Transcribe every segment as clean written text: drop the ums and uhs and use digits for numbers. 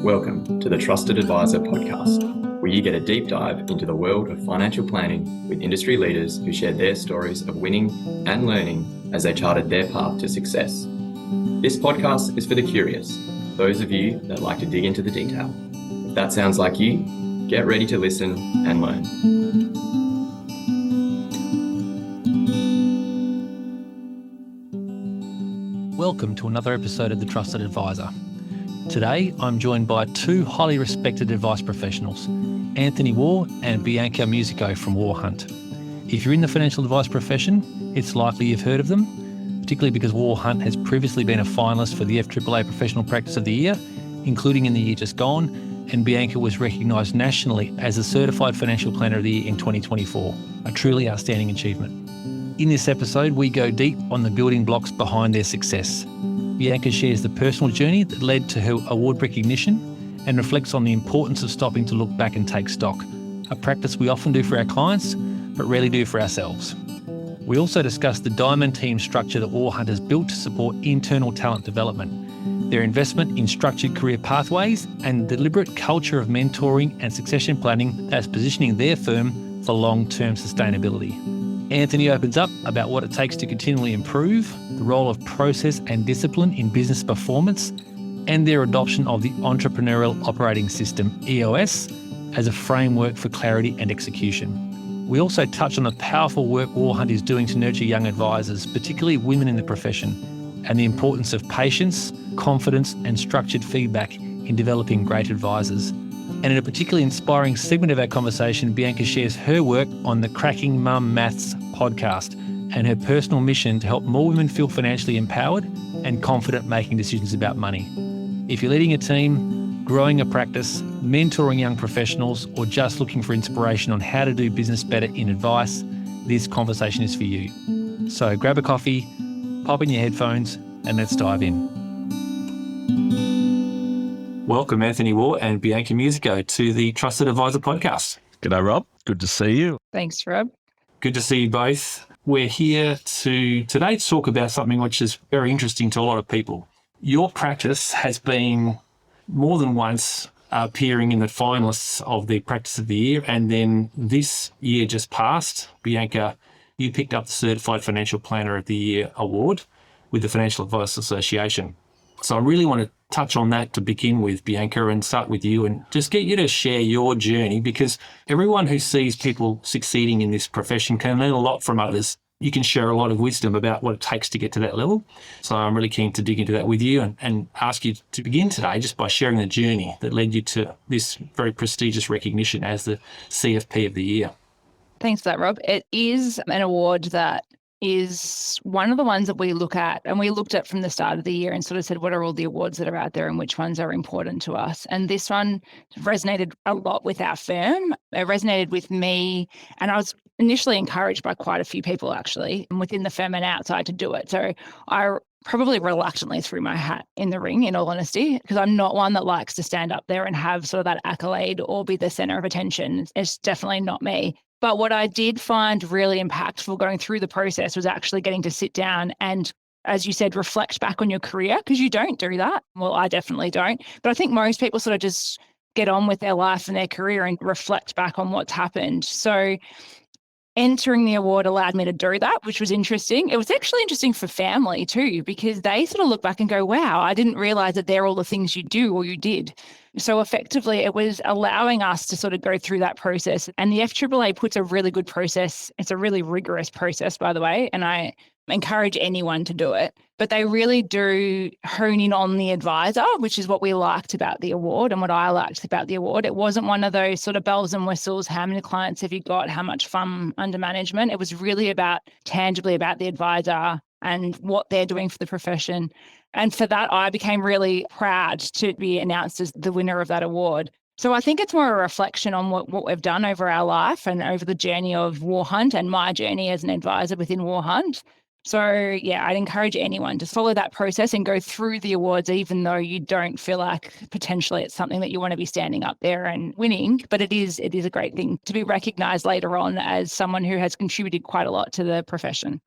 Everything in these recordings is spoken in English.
Welcome to the Trusted Advisor podcast, where you get a deep dive into the world of financial planning with industry leaders who share their stories of winning and learning as they charted their path to success. This podcast is for the curious, those of you that like to dig into the detail. If that sounds like you, get ready to listen and learn. Welcome to another episode of The Trusted Advisor. Today, I'm joined by two highly respected advice professionals, Anthony Warr and Bianca Musico from Warr Hunt. If you're in the financial advice profession, it's likely you've heard of them, particularly because Warr Hunt has previously been a finalist for the FAAA Professional Practice of the Year, including in the year just gone, and Bianca was recognised nationally as a Certified Financial Planner of the Year in 2024, a truly outstanding achievement. In this episode, we go deep on the building blocks behind their success. Bianca shares the personal journey that led to her award recognition and reflects on the importance of stopping to look back and take stock, a practice we often do for our clients, but rarely do for ourselves. We also discuss the diamond team structure that Warr Hunt has built to support internal talent development, their investment in structured career pathways, and the deliberate culture of mentoring and succession planning that's positioning their firm for long-term sustainability. Anthony opens up about what it takes to continually improve, the role of process and discipline in business performance, and their adoption of the Entrepreneurial Operating System, EOS, as a framework for clarity and execution. We also touch on the powerful work Warr Hunt is doing to nurture young advisors, particularly women in the profession, and the importance of patience, confidence, and structured feedback in developing great advisors. And in a particularly inspiring segment of our conversation, Bianca shares her work on the Cracking Mum Maths podcast and her personal mission to help more women feel financially empowered and confident making decisions about money. If you're leading a team, growing a practice, mentoring young professionals, or just looking for inspiration on how to do business better in advice, this conversation is for you. So grab a coffee, pop in your headphones, and let's dive in. Welcome, Anthony Warr and Bianca Musico, to the Trusted Advisor podcast. G'day, Rob. Good to see you. Thanks, Rob. Good to see you both. We're here today to talk about something which is very interesting to a lot of people. Your practice has been more than once appearing in the finalists of the Practice of the Year, and then this year just passed, Bianca, you picked up the Certified Financial Planner of the Year award with the Financial Advice Association. So I really want to touch on that to begin with, Bianca, and start with you and just get you to share your journey, because everyone who sees people succeeding in this profession can learn a lot from others. You can share a lot of wisdom about what it takes to get to that level. So I'm really keen to dig into that with you and ask you to begin today just by sharing the journey that led you to this very prestigious recognition as the CFP of the Year. Thanks for that, Rob. It is an award that is one of the ones that we look at, and we looked at from the start of the year and sort of said, what are all the awards that are out there and which ones are important to us? And this one resonated a lot with our firm. It resonated with me, and I was initially encouraged by quite a few people actually within the firm and outside to do it. So I probably reluctantly threw my hat in the ring, in all honesty, because I'm not one that likes to stand up there and have sort of that accolade or be the center of attention. It's definitely not me. But what I did find really impactful going through the process was actually getting to sit down and, as you said, reflect back on your career, because you don't do that. Well, I definitely don't. But I think most people sort of just get on with their life and their career and reflect back on what's happened. So entering the award allowed me to do that, which was interesting. It was actually interesting for family too, because they sort of look back and go, wow, I didn't realize that they're all the things you do or you did. So effectively, it was allowing us to sort of go through that process. And the FAAA puts a really good process. It's a really rigorous process, by the way, and I encourage anyone to do it. But they really do hone in on the advisor, which is what we liked about the award and what I liked about the award. It wasn't one of those sort of bells and whistles, how many clients have you got, how much fund under management. It was really tangibly about the advisor and what they're doing for the profession. And for that, I became really proud to be announced as the winner of that award. So I think it's more a reflection on what we've done over our life and over the journey of Warr Hunt and my journey as an advisor within Warr Hunt. So yeah, I'd encourage anyone to follow that process and go through the awards, even though you don't feel like potentially it's something that you want to be standing up there and winning. But it is a great thing to be recognised later on as someone who has contributed quite a lot to the profession.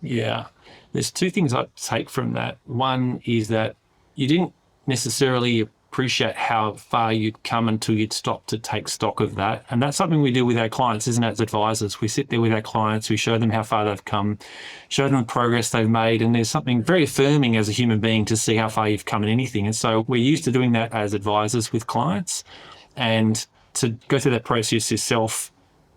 Yeah. There's two things I take from that. One is that you didn't necessarily appreciate how far you'd come until you'd stop to take stock of that. And that's something we do with our clients, isn't it, as advisors? We sit there with our clients, we show them how far they've come, show them the progress they've made. And there's something very affirming as a human being to see how far you've come in anything. And so we're used to doing that as advisors with clients. And to go through that process yourself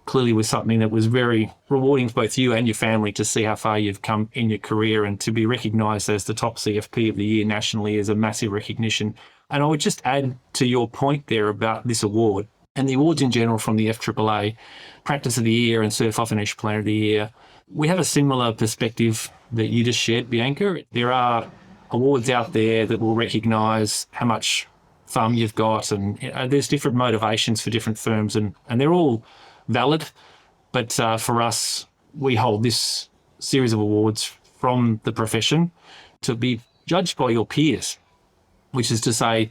clearly was something that was very rewarding for both you and your family to see how far you've come in your career, and to be recognised as the top CFP of the year nationally is a massive recognition. And I would just add to your point there about this award and the awards in general from the FAAA, Practice of the Year and Certified Financial Planner of the Year. We have a similar perspective that you just shared, Bianca. There are awards out there that will recognise how much fun you've got, and there's different motivations for different firms, and they're all valid. But for us, we hold this series of awards from the profession to be judged by your peers, which is to say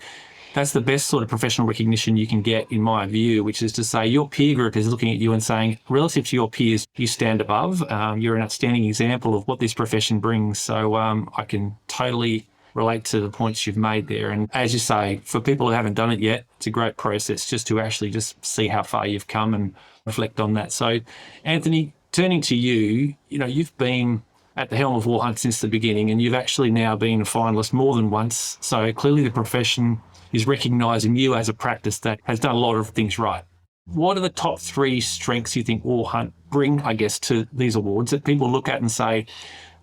that's the best sort of professional recognition you can get, in my view, which is to say your peer group is looking at you and saying, relative to your peers, you stand above. You're an outstanding example of what this profession brings. So I can totally relate to the points you've made there. And as you say, for people who haven't done it yet, it's a great process just to actually just see how far you've come and reflect on that. So, Anthony, turning to you, you've been at the helm of Warr Hunt since the beginning, and you've actually now been a finalist more than once. So clearly the profession is recognising you as a practice that has done a lot of things right. What are the top three strengths you think Warr Hunt bring, I guess, to these awards that people look at and say,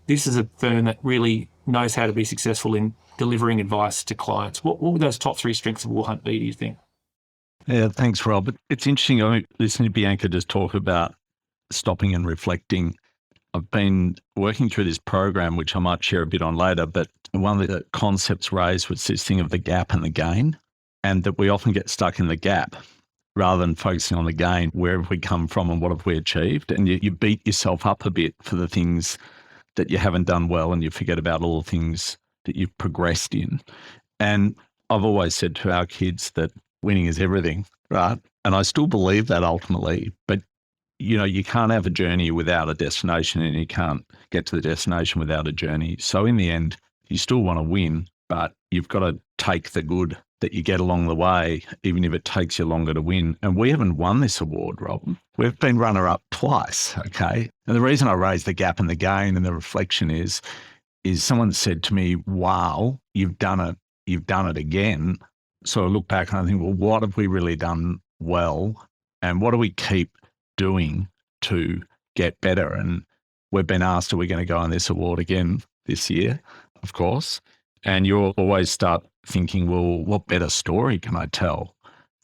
this is a firm that really knows how to be successful in delivering advice to clients? What would those top three strengths of Warr Hunt be, do you think? Yeah, thanks, Rob. It's interesting. Listening to Bianca just talk about stopping and reflecting. I've been working through this program, which I might share a bit on later, but one of the concepts raised was this thing of the gap and the gain, and that we often get stuck in the gap rather than focusing on the gain. Where have we come from and what have we achieved? And you beat yourself up a bit for the things that you haven't done well, and you forget about all the things that you've progressed in. And I've always said to our kids that winning is everything, right? And I still believe that ultimately, but you can't have a journey without a destination, and you can't get to the destination without a journey. So in the end, you still want to win, but you've got to take the good that you get along the way, even if it takes you longer to win. And we haven't won this award, Rob. We've been runner-up twice, okay? And the reason I raised the gap and the gain and the reflection is someone said to me, wow, you've done it again. So I look back and I think, well, what have we really done well? And what do we keep doing to get better? And we've been asked, are we going to go on this award again this year? Of course. And you'll always start thinking, well, what better story can I tell?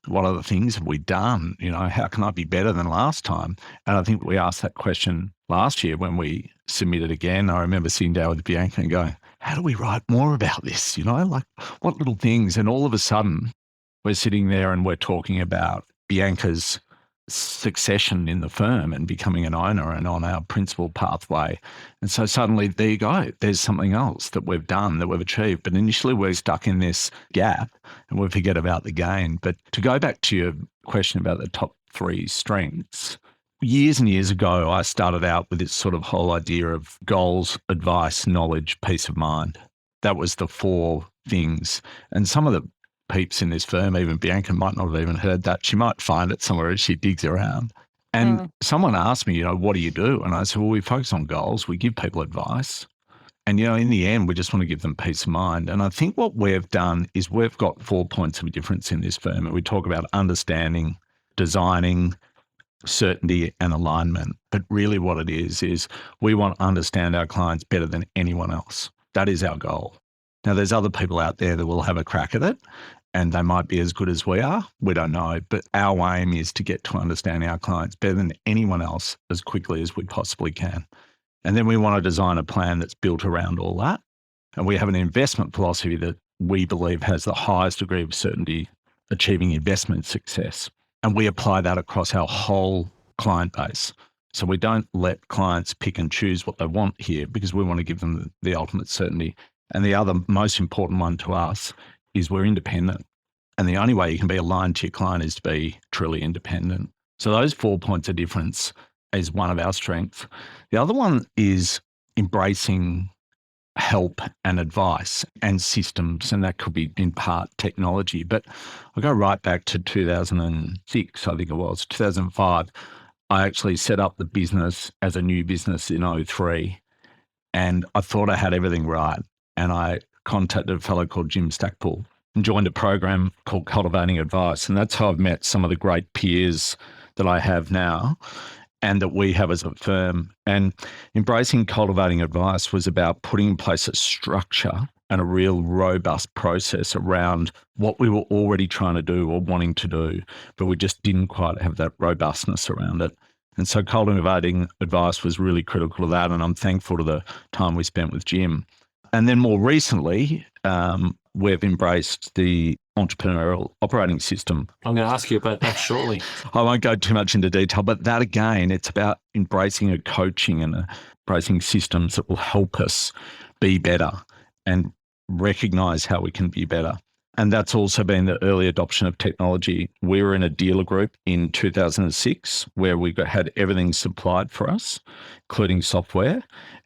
What other things have we done? How can I be better than last time? And I think we asked that question last year when we submitted again. I remember sitting down with Bianca and going, how do we write more about this? Like what little things? And all of a sudden we're sitting there and we're talking about Bianca's succession in the firm and becoming an owner and on our principal pathway. And so suddenly there you go. There's something else that we've done, that we've achieved. But initially we're stuck in this gap and we forget about the gain. But to go back to your question about the top three strengths, years and years ago, I started out with this sort of whole idea of goals, advice, knowledge, peace of mind. That was the four things. And some of the peeps in this firm, even Bianca, might not have even heard that. She might find it somewhere as she digs around. And someone asked me, what do you do? And I said, well, we focus on goals. We give people advice. And, in the end, we just want to give them peace of mind. And I think what we've done is we've got 4 points of difference in this firm. And we talk about understanding, designing, certainty and alignment. But really what it is we want to understand our clients better than anyone else. That is our goal. Now, there's other people out there that will have a crack at it, and they might be as good as we are. We don't know. But our aim is to get to understand our clients better than anyone else as quickly as we possibly can. And then we want to design a plan that's built around all that. And we have an investment philosophy that we believe has the highest degree of certainty achieving investment success. And we apply that across our whole client base. So we don't let clients pick and choose what they want here, because we want to give them the ultimate certainty. And the other most important one to us is we're independent. And the only way you can be aligned to your client is to be truly independent. So those 4 points of difference is one of our strengths. The other one is embracing help and advice and systems, and that could be in part technology. But I go right back to 2006, I think it was, 2005. I actually set up the business as a new business in '03, and I thought I had everything right. And I contacted a fellow called Jim Stackpool and joined a program called Cultivating Advice. And that's how I've met some of the great peers that I have now and that we have as a firm. And embracing cultivating advice was about putting in place a structure and a real robust process around what we were already trying to do or wanting to do, but we just didn't quite have that robustness around it. And so cultivating advice was really critical to that, and I'm thankful to the time we spent with Jim. And then more recently, we've embraced the Entrepreneurial Operating System. I'm going to ask you about that shortly. I won't go too much into detail, but that again, it's about embracing a coaching and embracing systems that will help us be better and recognise how we can be better. And that's also been the early adoption of technology. We were in a dealer group in 2006 where we had everything supplied for us, including software,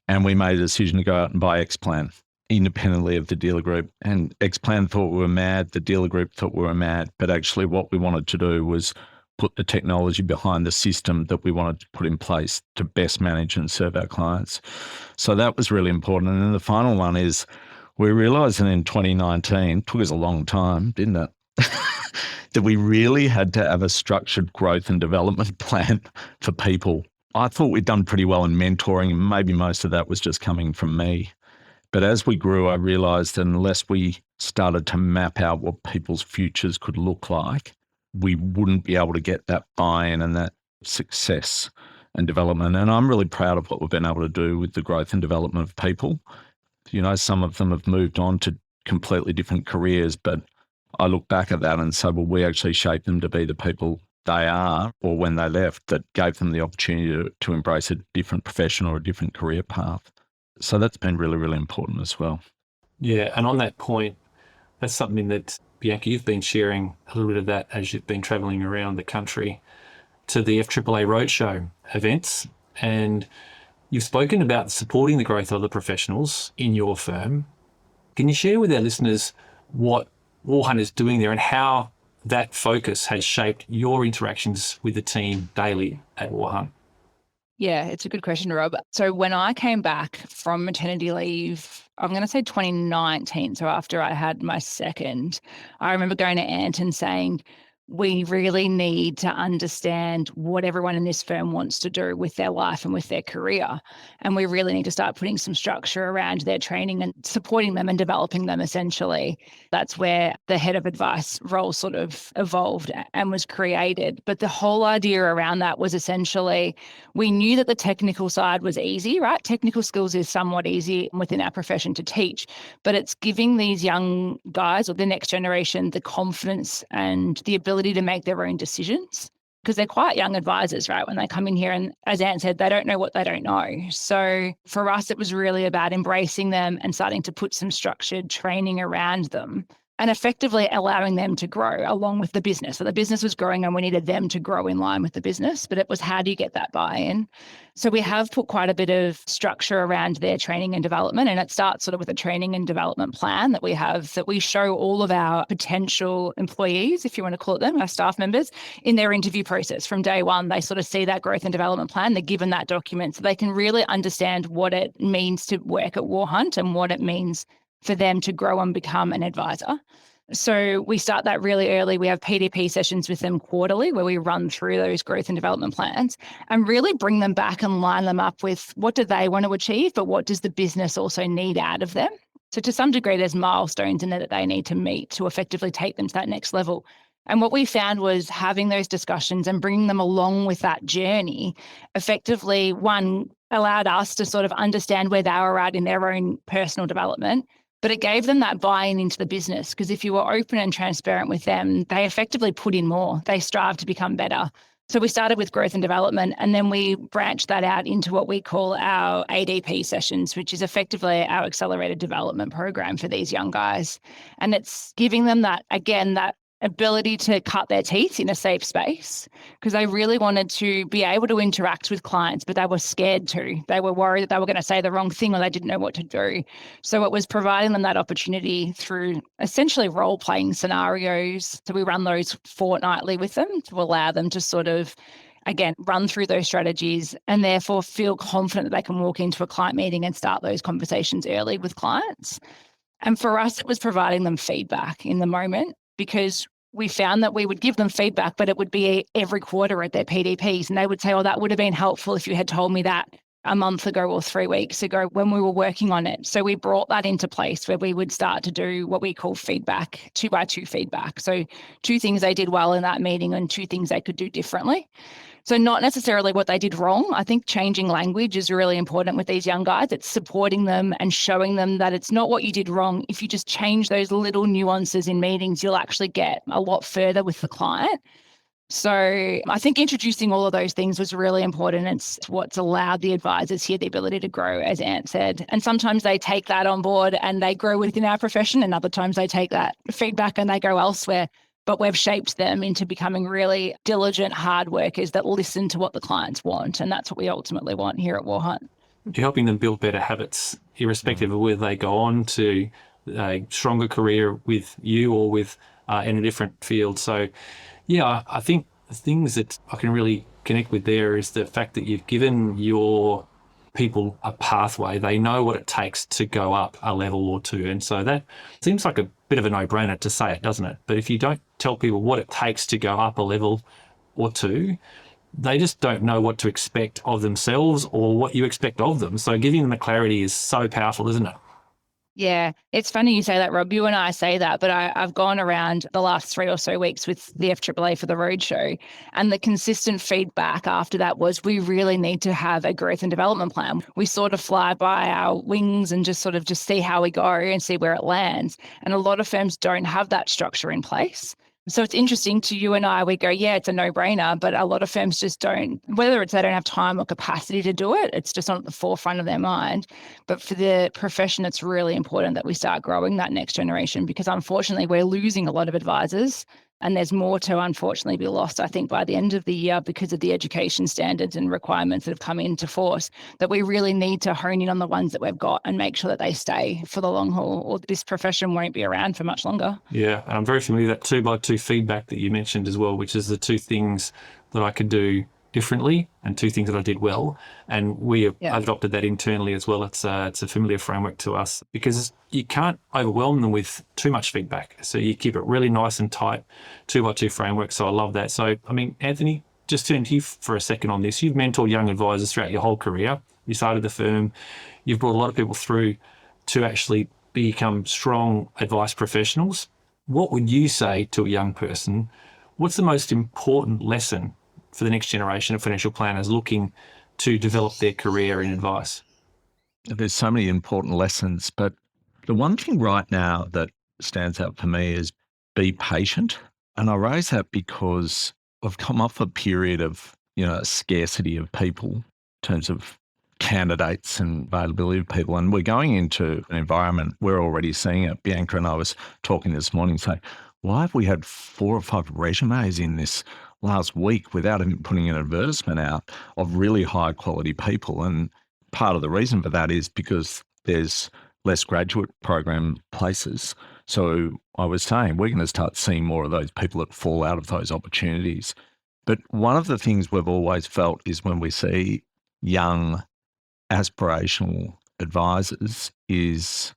and we made a decision to go out and buy Xplan independently of the dealer group. And Xplan thought we were mad, the dealer group thought we were mad, but actually what we wanted to do was put the technology behind the system that we wanted to put in place to best manage and serve our clients. So that was really important. And then the final one is we realised that in 2019, took us a long time, didn't it? That we really had to have a structured growth and development plan for people. I thought we'd done pretty well in mentoring, and maybe most of that was just coming from me. But as we grew, I realised that unless we started to map out what people's futures could look like, we wouldn't be able to get that buy-in and that success and development. And I'm really proud of what we've been able to do with the growth and development of people. You know, some of them have moved on to completely different careers, but I look back at that and say, well, we actually shaped them to be the people they are, or when they left, that gave them the opportunity to embrace a different profession or a different career path. So that's been really, really important as well. Yeah, and on that point, that's something that, Bianca, you've been sharing a little bit of that as you've been travelling around the country to the FAAA Roadshow events, and you've spoken about supporting the growth of the professionals in your firm. Can you share with our listeners what Warr Hunt is doing there and how that focus has shaped your interactions with the team daily at Warr Hunt? Yeah, it's a good question, Rob. So when I came back from maternity leave, I'm going to say 2019, so after I had my second, I remember going to Ant and saying, we really need to understand what everyone in this firm wants to do with their life and with their career. And we really need to start putting some structure around their training and supporting them and developing them, essentially. That's where the head of advice role sort of evolved and was created. But the whole idea around that was essentially, we knew that the technical side was easy, right? Technical skills is somewhat easy within our profession to teach, but it's giving these young guys or the next generation the confidence and the ability to make their own decisions, because they're quite young advisors, right? When they come in here, and as Ant said, they don't know what they don't know. So for us, it was really about embracing them and starting to put some structured training around them and effectively allowing them to grow along with the business. So the business was growing and we needed them to grow in line with the business, but it was, how do you get that buy-in? So we have put quite a bit of structure around their training and development, and it starts sort of with a training and development plan that we have, that we show all of our potential employees, if you want to call it them, our staff members, in their interview process. From day one, they sort of see that growth and development plan, they're given that document so they can really understand what it means to work at Warr Hunt and what it means for them to grow and become an advisor. So we start that really early. We have PDP sessions with them quarterly where we run through those growth and development plans and really bring them back and line them up with what do they want to achieve, but what does the business also need out of them? So to some degree, there's milestones in there that they need to meet to effectively take them to that next level. And what we found was having those discussions and bringing them along with that journey effectively, one, allowed us to sort of understand where they were at in their own personal development, but it gave them that buy-in into the business, because if you were open and transparent with them, they effectively put in more. They strive to become better. So we started with growth and development, and then we branched that out into what we call our ADP sessions, which is effectively our accelerated development program for these young guys. And it's giving them that, again, that ability to cut their teeth in a safe space, because they really wanted to be able to interact with clients, but they were scared to. They were worried that they were going to say the wrong thing or they didn't know what to do. So it was providing them that opportunity through essentially role-playing scenarios. So we run those fortnightly with them to allow them to sort of, again, run through those strategies and therefore feel confident that they can walk into a client meeting and start those conversations early with clients. And for us, it was providing them feedback in the moment, because we found that we would give them feedback, but it would be every quarter at their PDPs. And they would say, oh, that would have been helpful if you had told me that a month ago or 3 weeks ago when we were working on it. So we brought that into place where we would start to do what we call feedback, 2x2 feedback. So 2 things they did well in that meeting and 2 things they could do differently. So not necessarily what they did wrong. I think changing language is really important with these young guys. It's supporting them and showing them that it's not what you did wrong. If you just change those little nuances in meetings, you'll actually get a lot further with the client. So I think introducing all of those things was really important. It's what's allowed the advisors here the ability to grow, as Ant said. And sometimes they take that on board and they grow within our profession, and other times they take that feedback and they go elsewhere. But we've shaped them into becoming really diligent, hard workers that listen to what the clients want. And that's what we ultimately want here at Warr Hunt. You're helping them build better habits, irrespective of whether they go on to a stronger career with you or with in a different field. So, yeah, I think the things that I can really connect with there is the fact that you've given your people a pathway. They know what it takes to go up a level or 2. And so that seems like a bit of a no-brainer to say it, doesn't it? But if you don't tell people what it takes to go up a level or 2, they just don't know what to expect of themselves or what you expect of them. So giving them the clarity is so powerful, isn't it? Yeah, it's funny you say that, Rob. You and I say that, but I've gone around the last 3 or so weeks with the FAAA for the roadshow, and the consistent feedback after that was we really need to have a growth and development plan. We sort of fly by our wings and just see how we go and see where it lands. And a lot of firms don't have that structure in place. So it's interesting to you and I, we go, yeah, it's a no-brainer, but a lot of firms just don't, whether it's they don't have time or capacity to do it, it's just not at the forefront of their mind. But for the profession, it's really important that we start growing that next generation, because unfortunately we're losing a lot of advisors, and there's more to unfortunately be lost, I think, by the end of the year because of the education standards and requirements that have come into force, that we really need to hone in on the ones that we've got and make sure that they stay for the long haul, or this profession won't be around for much longer. Yeah, and I'm very familiar with that 2x2 feedback that you mentioned as well, which is the 2 things that I could do differently and 2 things that I did well. And we have adopted that internally as well. It's a familiar framework to us, because you can't overwhelm them with too much feedback. So you keep it really nice and tight, 2x2 framework. So I love that. So, I mean, Anthony, just turn to you for a second on this. You've mentored young advisors throughout your whole career. You started the firm. You've brought a lot of people through to actually become strong advice professionals. What would you say to a young person? What's the most important lesson for the next generation of financial planners looking to develop their career in advice? There's so many important lessons, but the one thing right now that stands out for me is be patient. And I raise that because I've come off a period of, a scarcity of people in terms of candidates and availability of people. And we're going into an environment, we're already seeing it. Bianca and I was talking this morning saying, why have we had 4 or 5 resumes in this last week without even putting an advertisement out of really high quality people? And part of the reason for that is because there's less graduate program places. So I was saying we're going to start seeing more of those people that fall out of those opportunities. But one of the things we've always felt is when we see young aspirational advisors is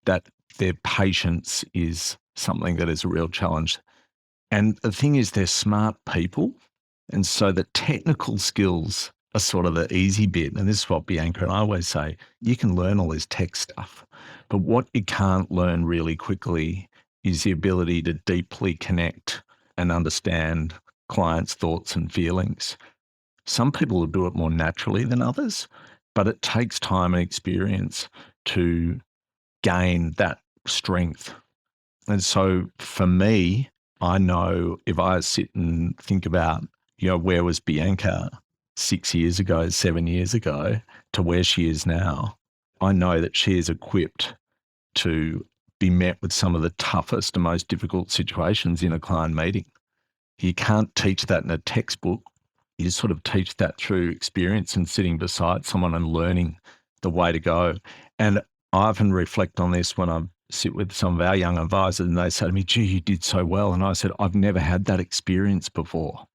that their patience is something that is a real challenge. And the thing is, they're smart people. And so the technical skills are sort of the easy bit. And this is what Bianca and I always say, you can learn all this tech stuff, but what you can't learn really quickly is the ability to deeply connect and understand clients' thoughts and feelings. Some people will do it more naturally than others, but it takes time and experience to gain that strength. And so for me, I know if I sit and think about, where was Bianca 6 years ago, 7 years ago to where she is now, I know that she is equipped to be met with some of the toughest and most difficult situations in a client meeting. You can't teach that in a textbook. You sort of teach that through experience and sitting beside someone and learning the way to go. And I often reflect on this when I sit with some of our young advisors and they say to me, gee, you did so well. And I said, I've never had that experience before.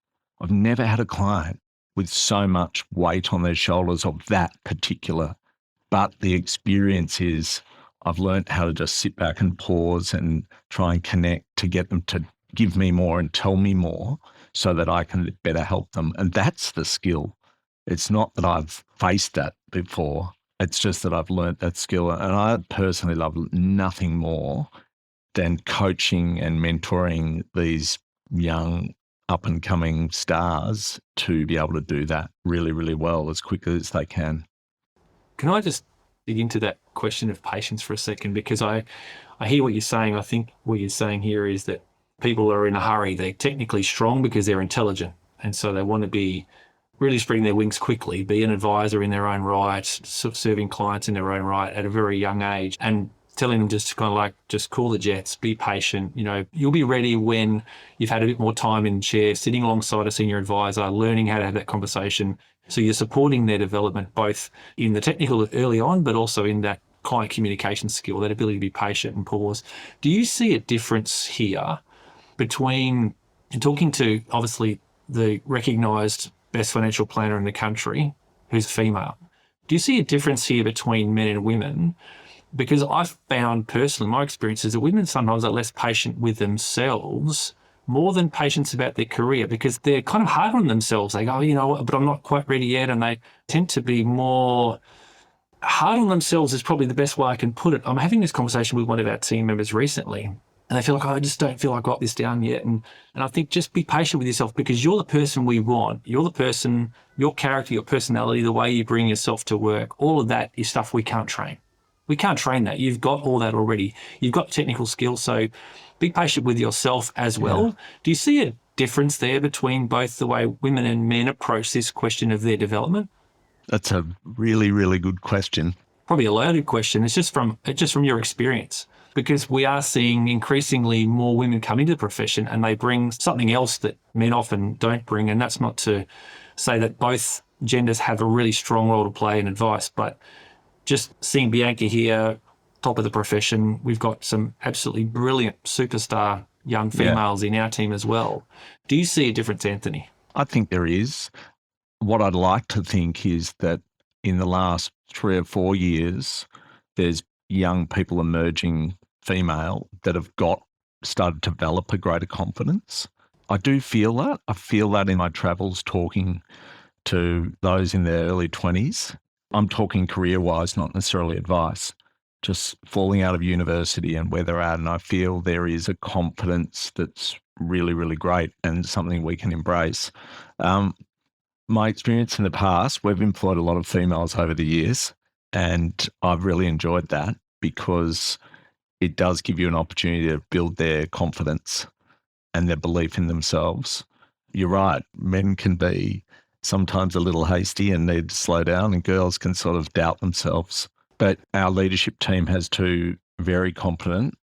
I've never had a client with so much weight on their shoulders of that particular. But the experience is I've learned how to just sit back and pause and try and connect to get them to give me more and tell me more so that I can better help them. And that's the skill. It's not that I've faced that before. It's just that I've learned that skill. And I personally love nothing more than coaching and mentoring these young up and coming stars to be able to do that really, really well as quickly as they can. Can I just dig into that question of patience for a second? Because I hear what you're saying. I think what you're saying here is that people are in a hurry. They're technically strong because they're intelligent. And so they want to be really spreading their wings quickly, be an advisor in their own right, serving clients in their own right at a very young age, and telling them just kind of like, just cool the jets, be patient. You know, you'll be ready when you've had a bit more time in the chair, sitting alongside a senior advisor, learning how to have that conversation. So you're supporting their development, both in the technical early on, but also in that client communication skill, that ability to be patient and pause. Do you see a difference here between talking to, obviously, the recognised best financial planner in the country, who's female? Do you see a difference here between men and women? Because I've found personally, my experience is that women sometimes are less patient with themselves, more than patience about their career, because they're kind of hard on themselves. They go, you know, but I'm not quite ready yet. And they tend to be more hard on themselves is probably the best way I can put it. I'm having this conversation with one of our team members recently, and they feel like, oh, I just don't feel I got this down yet. And I think just be patient with yourself, because you're the person we want. You're the person, your character, your personality, the way you bring yourself to work, all of that is stuff we can't train. We can't train that. You've got all that already. You've got technical skills. So be patient with yourself as well. Yeah. Do you see a difference there between both the way women and men approach this question of their development? That's a really, really good question. Probably a loaded question. It's just from your experience, because we are seeing increasingly more women come into the profession and they bring something else that men often don't bring. And that's not to say that both genders have a really strong role to play in advice, but just seeing Bianca here, top of the profession, we've got some absolutely brilliant superstar young females in our team as well. Do you see a difference, Anthony? I think there is. What I'd like to think is that in the last 3 or 4 years, there's young people emerging female that have started to develop a greater confidence. I do feel that. I feel that in my travels talking to those in their early 20s. I'm talking career-wise, not necessarily advice, just falling out of university and where they're at. And I feel there is a confidence that's really, really great and something we can embrace. My experience in the past, we've employed a lot of females over the years, and I've really enjoyed that because it does give you an opportunity to build their confidence and their belief in themselves. You're right, men can be sometimes a little hasty and need to slow down, and girls can sort of doubt themselves. But our leadership team has 2 very competent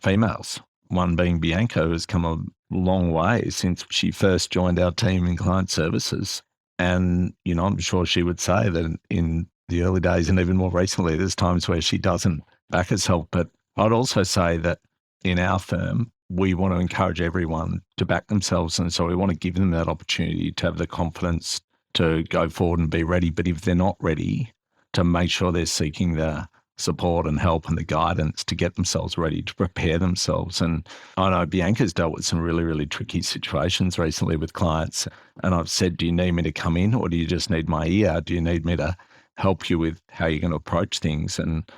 females, one being Bianca, who has come a long way since she first joined our team in client services. And, you know, I'm sure she would say that in the early days and even more recently, there's times where she doesn't back herself. But I'd also say that in our firm, we want to encourage everyone to back themselves. And so we want to give them that opportunity to have the confidence to go forward and be ready. But if they're not ready, to make sure they're seeking the support and help and the guidance to get themselves ready, to prepare themselves. And I know Bianca's dealt with some really, really tricky situations recently with clients. And I've said, do you need me to come in, or do you just need my ear? Do you need me to help you with how you're going to approach things? And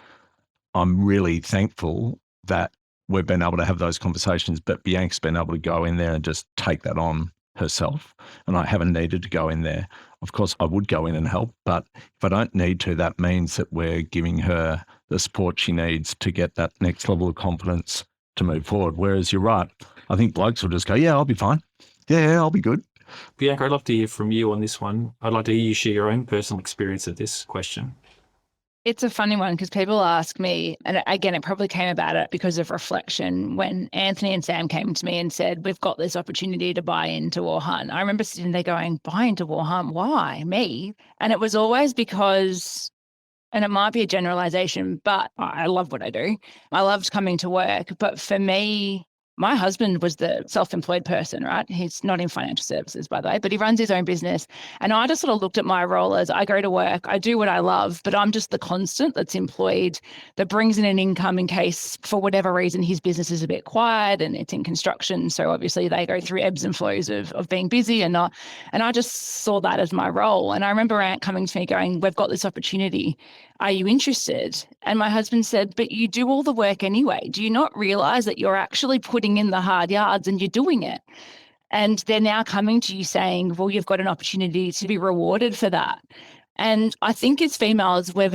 I'm really thankful that we've been able to have those conversations, but Bianca's been able to go in there and just take that on herself. And I haven't needed to go in there. Of course, I would go in and help, but if I don't need to, that means that we're giving her the support she needs to get that next level of confidence to move forward. Whereas you're right, I think blokes will just go, yeah, I'll be fine. Yeah, I'll be good. Bianca, I'd love to hear from you on this one. I'd like to hear you share your own personal experience of this question. It's a funny one because people ask me, and again, it probably came about it because of reflection when Anthony and Sam came to me and said, we've got this opportunity to buy into Warr Hunt. I remember sitting there going, buy into Warr Hunt? Why? Me? And it was always because, and it might be a generalization, but I love what I do. I loved coming to work. But for me, my husband was the self-employed person, right? He's not in financial services, by the way, but he runs his own business. And I just sort of looked at my role as I go to work, I do what I love, but I'm just the constant that's employed that brings in an income in case for whatever reason his business is a bit quiet and it's in construction. So obviously they go through ebbs and flows of being busy and not. And I just saw that as my role. And I remember Ant coming to me going, we've got this opportunity. Are you interested? And my husband said, but you do all the work anyway. Do you not realize that you're actually putting in the hard yards and you're doing it? And they're now coming to you saying, well, you've got an opportunity to be rewarded for that. And I think as females, we're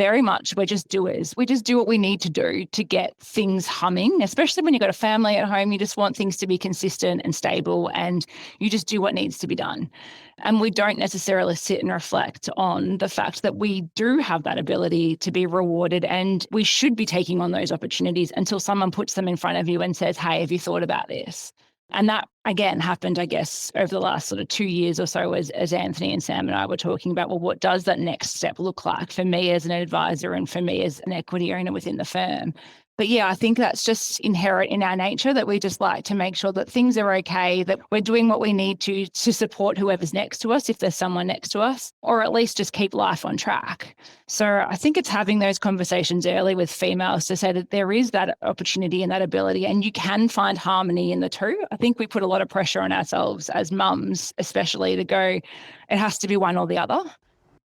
just doers. We just do what we need to do to get things humming, especially when you've got a family at home. You just want things to be consistent and stable, and you just do what needs to be done. And we don't necessarily sit and reflect on the fact that we do have that ability to be rewarded, and we should be taking on those opportunities until someone puts them in front of you and says, hey, have you thought about this? And that, again, happened, I guess, over the last sort of 2 years or so as Anthony and Sam and I were talking about, well, what does that next step look like for me as an advisor and for me as an equity owner within the firm? But yeah, I think that's just inherent in our nature, that we just like to make sure that things are okay, that we're doing what we need to support whoever's next to us, if there's someone next to us, or at least just keep life on track. So I think it's having those conversations early with females to say that there is that opportunity and that ability, and you can find harmony in the two. I think we put a lot of pressure on ourselves as mums, especially, to go, it has to be one or the other.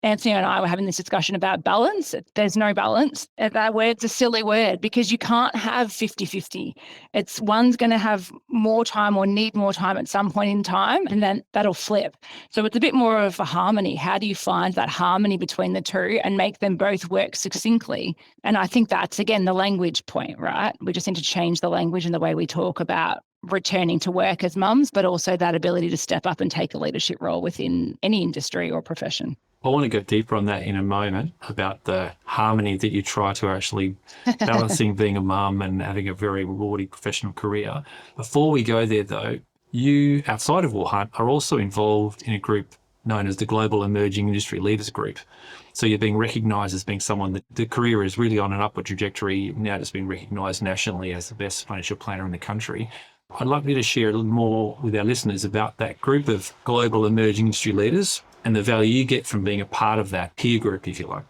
Anthony and I were having this discussion about balance. There's no balance. That word's a silly word because you can't have 50-50. It's one's going to have more time or need more time at some point in time, and then that'll flip. So it's a bit more of a harmony. How do you find that harmony between the two and make them both work succinctly? And I think that's, again, the language point, right? We just need to change the language and the way we talk about returning to work as mums, but also that ability to step up and take a leadership role within any industry or profession. I want to go deeper on that in a moment about the harmony that you try to actually balancing being a mum and having a very rewarding professional career. Before we go there, though, you, outside of Warr Hunt, are also involved in a group known as the Global Emerging Industry Leaders Group. So you're being recognised as being someone that the career is really on an upward trajectory. Now it's being recognised nationally as the best financial planner in the country. I'd like you to share a little more with our listeners about that group of global emerging industry leaders and the value you get from being a part of that peer group, if you like.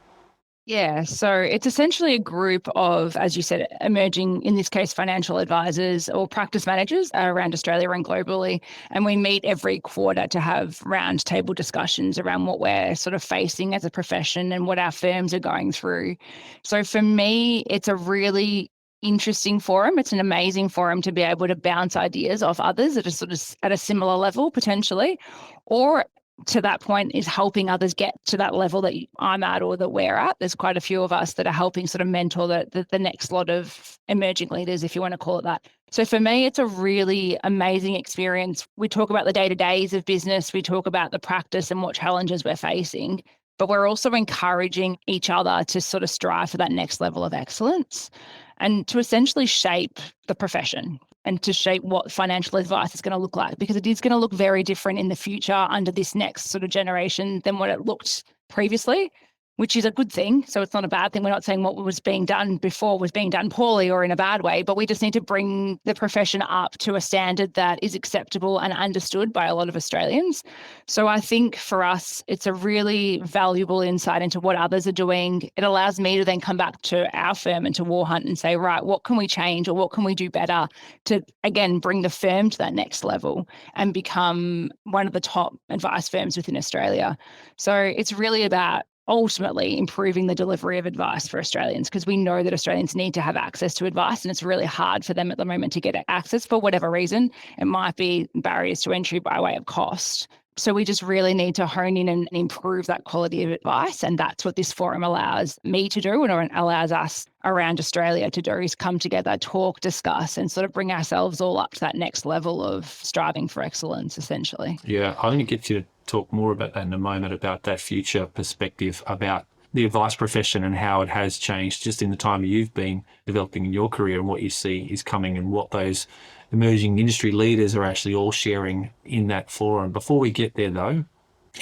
Yeah, so it's essentially a group of, as you said, emerging, in this case, financial advisors or practice managers around Australia and globally. And we meet every quarter to have roundtable discussions around what we're sort of facing as a profession and what our firms are going through. So for me, it's a really interesting forum. It's an amazing forum to be able to bounce ideas off others that are sort of at a similar level potentially, or to that point is helping others get to that level that I'm at or that we're at. There's quite a few of us that are helping sort of mentor the next lot of emerging leaders, if you want to call it that. So for me, it's a really amazing experience. We talk about the day-to-days of business. We talk about the practice and what challenges we're facing, but we're also encouraging each other to sort of strive for that next level of excellence and to essentially shape the profession and to shape what financial advice is going to look like, because it is going to look very different in the future under this next sort of generation than what it looked previously, which is a good thing. So it's not a bad thing. We're not saying what was being done before was being done poorly or in a bad way, but we just need to bring the profession up to a standard that is acceptable and understood by a lot of Australians. So I think for us, it's a really valuable insight into what others are doing. It allows me to then come back to our firm and to Warr Hunt and say, right, what can we change or what can we do better to, again, bring the firm to that next level and become one of the top advice firms within Australia. So it's really about ultimately improving the delivery of advice for Australians, because we know that Australians need to have access to advice, and it's really hard for them at the moment to get access for whatever reason. It might be barriers to entry by way of cost. So we just really need to hone in and improve that quality of advice. And that's what this forum allows me to do, and allows us around Australia to do, is come together, talk, discuss, and sort of bring ourselves all up to that next level of striving for excellence, essentially. Yeah, I'm going to get you to talk more about that in a moment, about that future perspective, about the advice profession and how it has changed just in the time you've been developing in your career and what you see is coming and what those emerging industry leaders are actually all sharing in that forum. Before we get there though,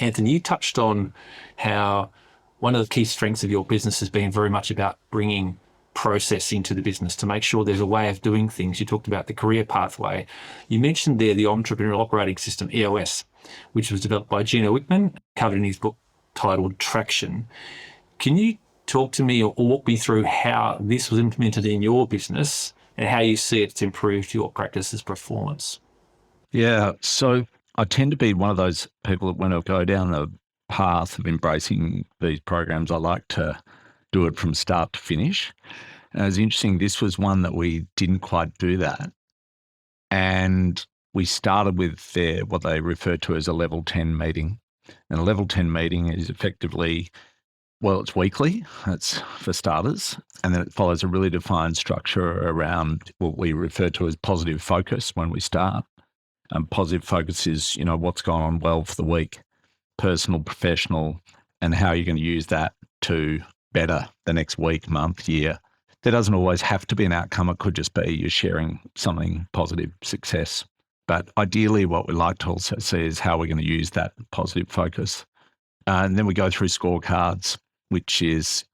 Anthony, you touched on how one of the key strengths of your business has been very much about bringing process into the business to make sure there's a way of doing things. You talked about the career pathway. You mentioned there the Entrepreneurial Operating System, EOS, which was developed by Gino Wickman, covered in his book titled Traction. Can you talk to me or walk me through how this was implemented in your business and how you see it's improved your practice's performance? Yeah. So I tend to be one of those people that when I go down the path of embracing these programs, I like to do it from start to finish. And it's interesting, this was one that we didn't quite do that. And we started with what they refer to as a level 10 meeting. And a level 10 meeting is effectively, well, it's weekly, it's for starters, and then it follows a really defined structure around what we refer to as positive focus when we start. Positive focus is, what's gone on well for the week, personal, professional, and how you're going to use that to better the next week, month, year. There doesn't always have to be an outcome. It could just be you're sharing something positive, success. But ideally, what we like to also see is how we're going to use that positive focus. And then we go through scorecards, which is,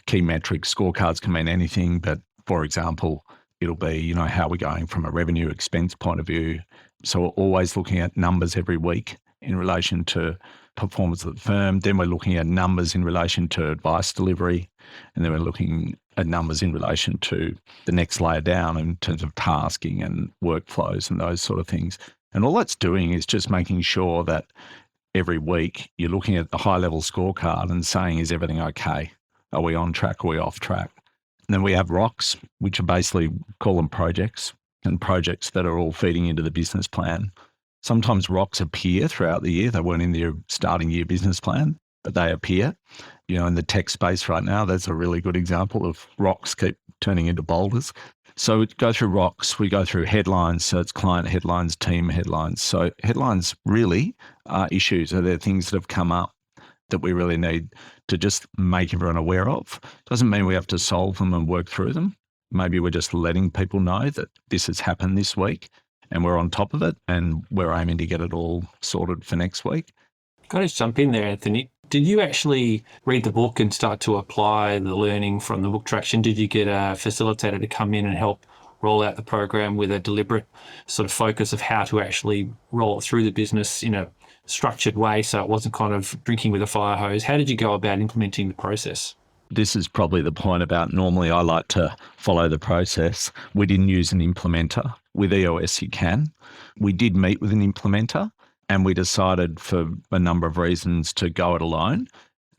key metrics. Scorecards can mean anything, but for example, it'll be, how we're going from a revenue expense point of view. So we're always looking at numbers every week in relation to performance of the firm. Then we're looking at numbers in relation to advice delivery. And then we're looking at numbers in relation to the next layer down in terms of tasking and workflows and those sort of things. And all that's doing is just making sure that every week you're looking at the high level scorecard and saying, is everything okay? Are we on track? Are we off track? And then we have rocks, which are basically, call them projects, and projects that are all feeding into the business plan. Sometimes rocks appear throughout the year. They weren't in the starting year business plan, but they appear. In the tech space right now, that's a really good example of rocks keep turning into boulders. So we go through rocks, we go through headlines. So it's client headlines, team headlines. So headlines really are issues. Are there things that have come up that we really need to just make everyone aware of? Doesn't mean we have to solve them and work through them. Maybe we're just letting people know that this has happened this week and we're on top of it and we're aiming to get it all sorted for next week. Can I just jump in there, Anthony? Did you actually read the book and start to apply the learning from the book Traction? Did you get a facilitator to come in and help roll out the program with a deliberate sort of focus of how to actually roll it through the business in a structured way so it wasn't kind of drinking with a fire hose? How did you go about implementing the process? This is probably the point about normally I like to follow the process. We didn't use an implementer. With EOS, you can. We did meet with an implementer and we decided for a number of reasons to go it alone.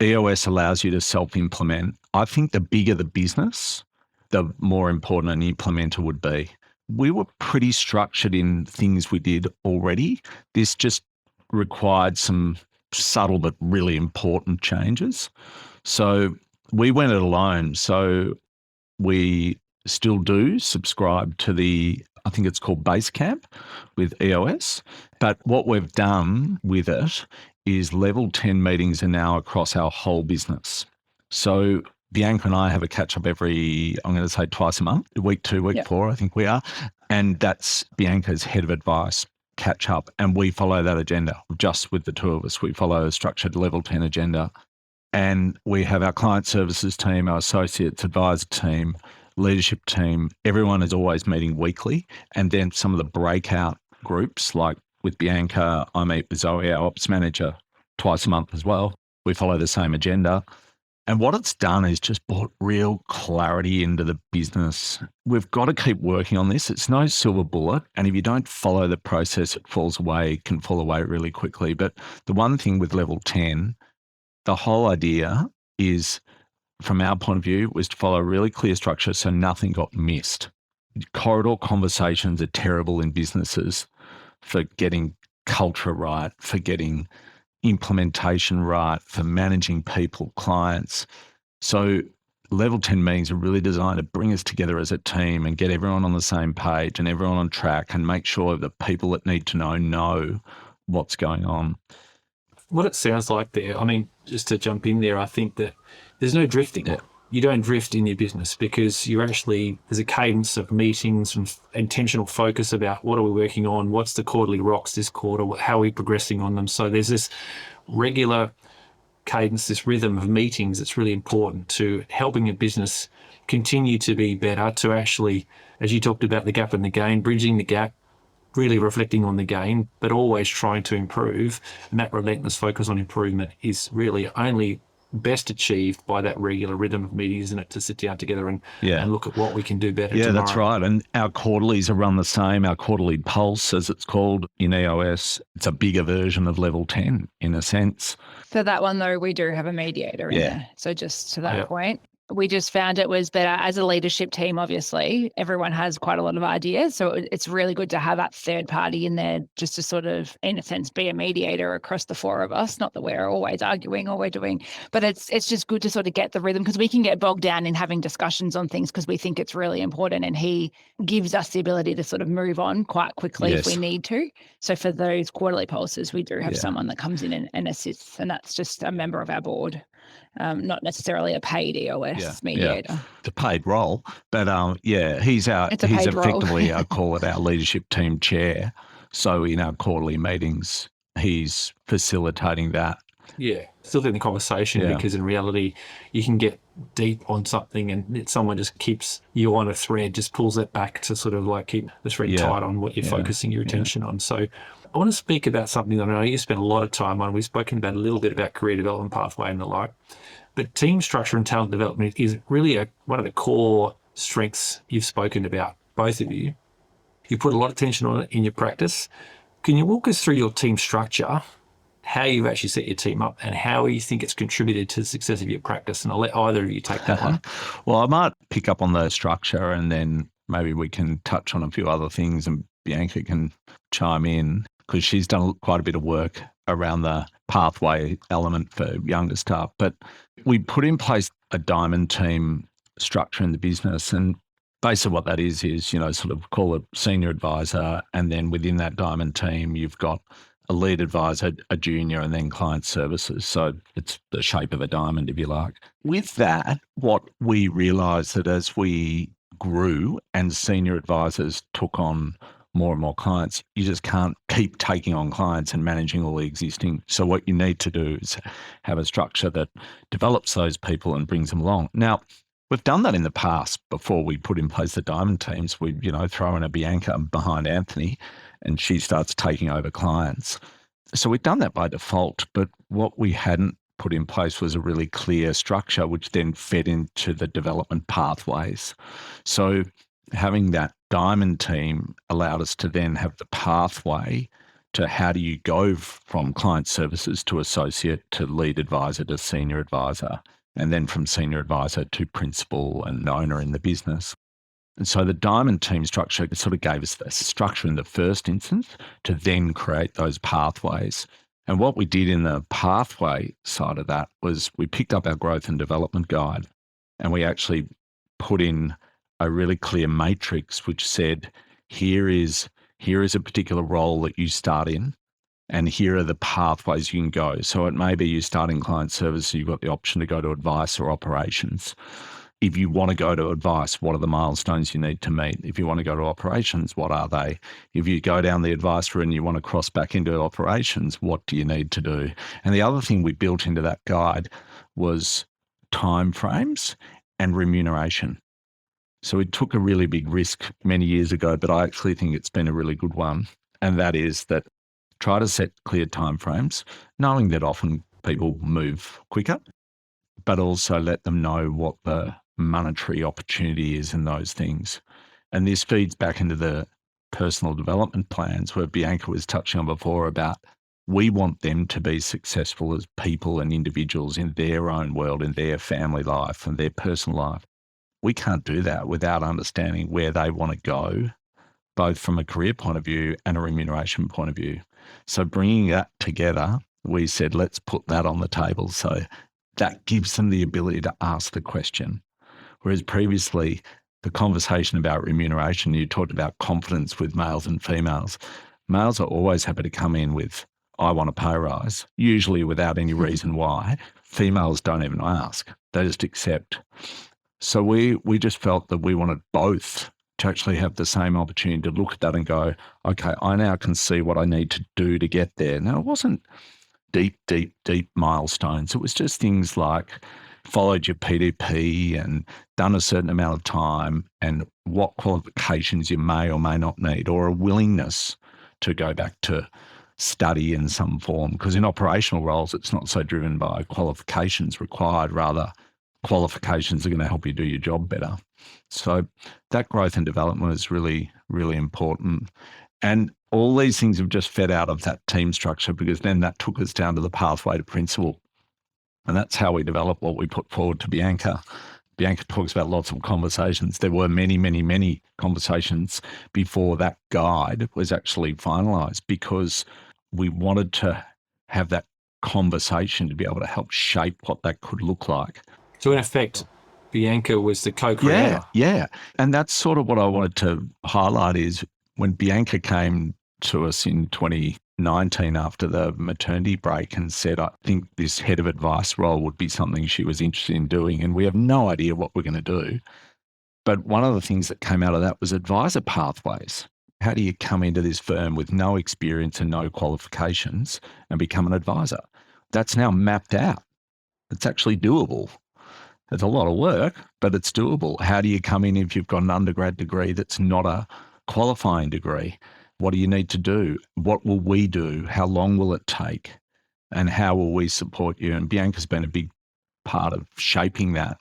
EOS allows you to self-implement. I think the bigger the business, the more important an implementer would be. We were pretty structured in things we did already. This just required some subtle but really important changes. So we went it alone. So we still do subscribe to I think it's called Basecamp with EOS. But what we've done with it is level 10 meetings are now across our whole business. So Bianca and I have a catch up every, I'm going to say twice a month, week 2, week 4, I think we are. And that's Bianca's head of advice catch up. And we follow that agenda just with the two of us. We follow a structured level 10 agenda. And we have our client services team, our associates advisor team, leadership team. Everyone is always meeting weekly. And then some of the breakout groups, like with Bianca, I meet with Zoe, our ops manager, twice a month as well. We follow the same agenda. And what it's done is just brought real clarity into the business. We've got to keep working on this. It's no silver bullet. And if you don't follow the process, it falls away, can fall away really quickly. But the one thing with level 10, the whole idea is, from our point of view, was to follow a really clear structure so nothing got missed. Corridor conversations are terrible in businesses for getting culture right, for getting implementation right, for managing people, clients. So level 10 meetings are really designed to bring us together as a team and get everyone on the same page and everyone on track and make sure that people that need to know what's going on. What it sounds like there, I mean, just to jump in there, I think that there's no drifting. Yeah. You don't drift in your business because there's a cadence of meetings and intentional focus about what are we working on, what's the quarterly rocks this quarter, how are we progressing on them. So there's this regular cadence, this rhythm of meetings that's really important to helping a business continue to be better, to actually, as you talked about the gap and the gain, bridging the gap, really reflecting on the gain, but always trying to improve. And that relentless focus on improvement is really only best achieved by that regular rhythm of meetings, isn't it, to sit down together and look at what we can do better tomorrow. That's right. And our quarterlies are run the same. Our quarterly pulse, as it's called in EOS, it's a bigger version of level 10 in a sense. For that one, though, we do have a mediator in there. So just to that point, we just found it was better as a leadership team. Obviously, everyone has quite a lot of ideas. So it's really good to have that third party in there just to sort of, in a sense, be a mediator across the four of us. Not that we're always arguing or we're doing, but it's just good to sort of get the rhythm, because we can get bogged down in having discussions on things because we think it's really important. And he gives us the ability to sort of move on quite quickly if we need to. So for those quarterly pulses, we do have someone that comes in and assists, and that's just a member of our board. Not necessarily a paid EOS mediator. Yeah. It's a paid role, but he's effectively, I call it our leadership team chair. So in our quarterly meetings, he's facilitating that. Yeah, still in the conversation because in reality, you can get deep on something and someone just keeps you on a thread, just pulls it back to sort of like keep the thread tight on what you're focusing your attention on. So I want to speak about something that I know you spend a lot of time on. We've spoken about a little bit about career development pathway and the like, but team structure and talent development is really one of the core strengths you've spoken about, both of you. You put a lot of attention on it in your practice. Can you walk us through your team structure, how you've actually set your team up, and how you think it's contributed to the success of your practice? And I'll let either of you take that one. Well, I might pick up on the structure and then maybe we can touch on a few other things and Bianca can chime in, because she's done quite a bit of work around the pathway element for younger staff. But we put in place a diamond team structure in the business, and basically what that is, sort of call it senior advisor, and then within that diamond team, you've got a lead advisor, a junior, and then client services. So it's the shape of a diamond, if you like. With that, what we realised that as we grew and senior advisors took on more and more clients, you just can't keep taking on clients and managing all the existing. So what you need to do is have a structure that develops those people and brings them along. Now, we've done that in the past before we put in place the diamond teams. We, throw in a Bianca behind Anthony and she starts taking over clients. So we've done that by default, but what we hadn't put in place was a really clear structure, which then fed into the development pathways. So having that diamond team allowed us to then have the pathway to how do you go from client services to associate to lead advisor to senior advisor, and then from senior advisor to principal and owner in the business. And so the diamond team structure sort of gave us the structure in the first instance to then create those pathways. And what we did in the pathway side of that was we picked up our growth and development guide and we actually put in a really clear matrix which said, here is a particular role that you start in, and here are the pathways you can go. So it may be you start in client service, so you've got the option to go to advice or operations. If you want to go to advice, what are the milestones you need to meet? If you want to go to operations, what are they? If you go down the advice route and you want to cross back into operations, what do you need to do? And the other thing we built into that guide was timeframes and remuneration. So we took a really big risk many years ago, but I actually think it's been a really good one. And that is that try to set clear timeframes, knowing that often people move quicker, but also let them know what the monetary opportunity is in those things. And this feeds back into the personal development plans where Bianca was touching on before about we want them to be successful as people and individuals in their own world, in their family life and their personal life. We can't do that without understanding where they want to go, both from a career point of view and a remuneration point of view. So bringing that together, we said, let's put that on the table. So that gives them the ability to ask the question. Whereas previously, the conversation about remuneration, you talked about confidence with males and females. Males are always happy to come in with, I want a pay rise, usually without any reason why. Females don't even ask. They just accept. So we just felt that we wanted both to actually have the same opportunity to look at that and go, okay, I now can see what I need to do to get there. Now, it wasn't deep milestones. It was just things like followed your PDP and done a certain amount of time and what qualifications you may or may not need, or a willingness to go back to study in some form. Because in operational roles, it's not so driven by qualifications required, rather qualifications are going to help you do your job better. So that growth and development is really, really important. And all these things have just fed out of that team structure, because then that took us down to the pathway to principal. And that's how we developed what we put forward to Bianca. Bianca talks about lots of conversations. There were many conversations before that guide was actually finalised, because we wanted to have that conversation to be able to help shape what that could look like. So in effect, Bianca was the co-creator. Yeah. And that's sort of what I wanted to highlight is when Bianca came to us in 2019 after the maternity break and said, I think this head of advice role would be something she was interested in doing, and we have no idea what we're going to do. But one of the things that came out of that was advisor pathways. How do you come into this firm with no experience and no qualifications and become an advisor? That's now mapped out. It's actually doable. It's a lot of work, but it's doable. How do you come in if you've got an undergrad degree that's not a qualifying degree? What do you need to do? What will we do? How long will it take? And how will we support you? And Bianca's been a big part of shaping that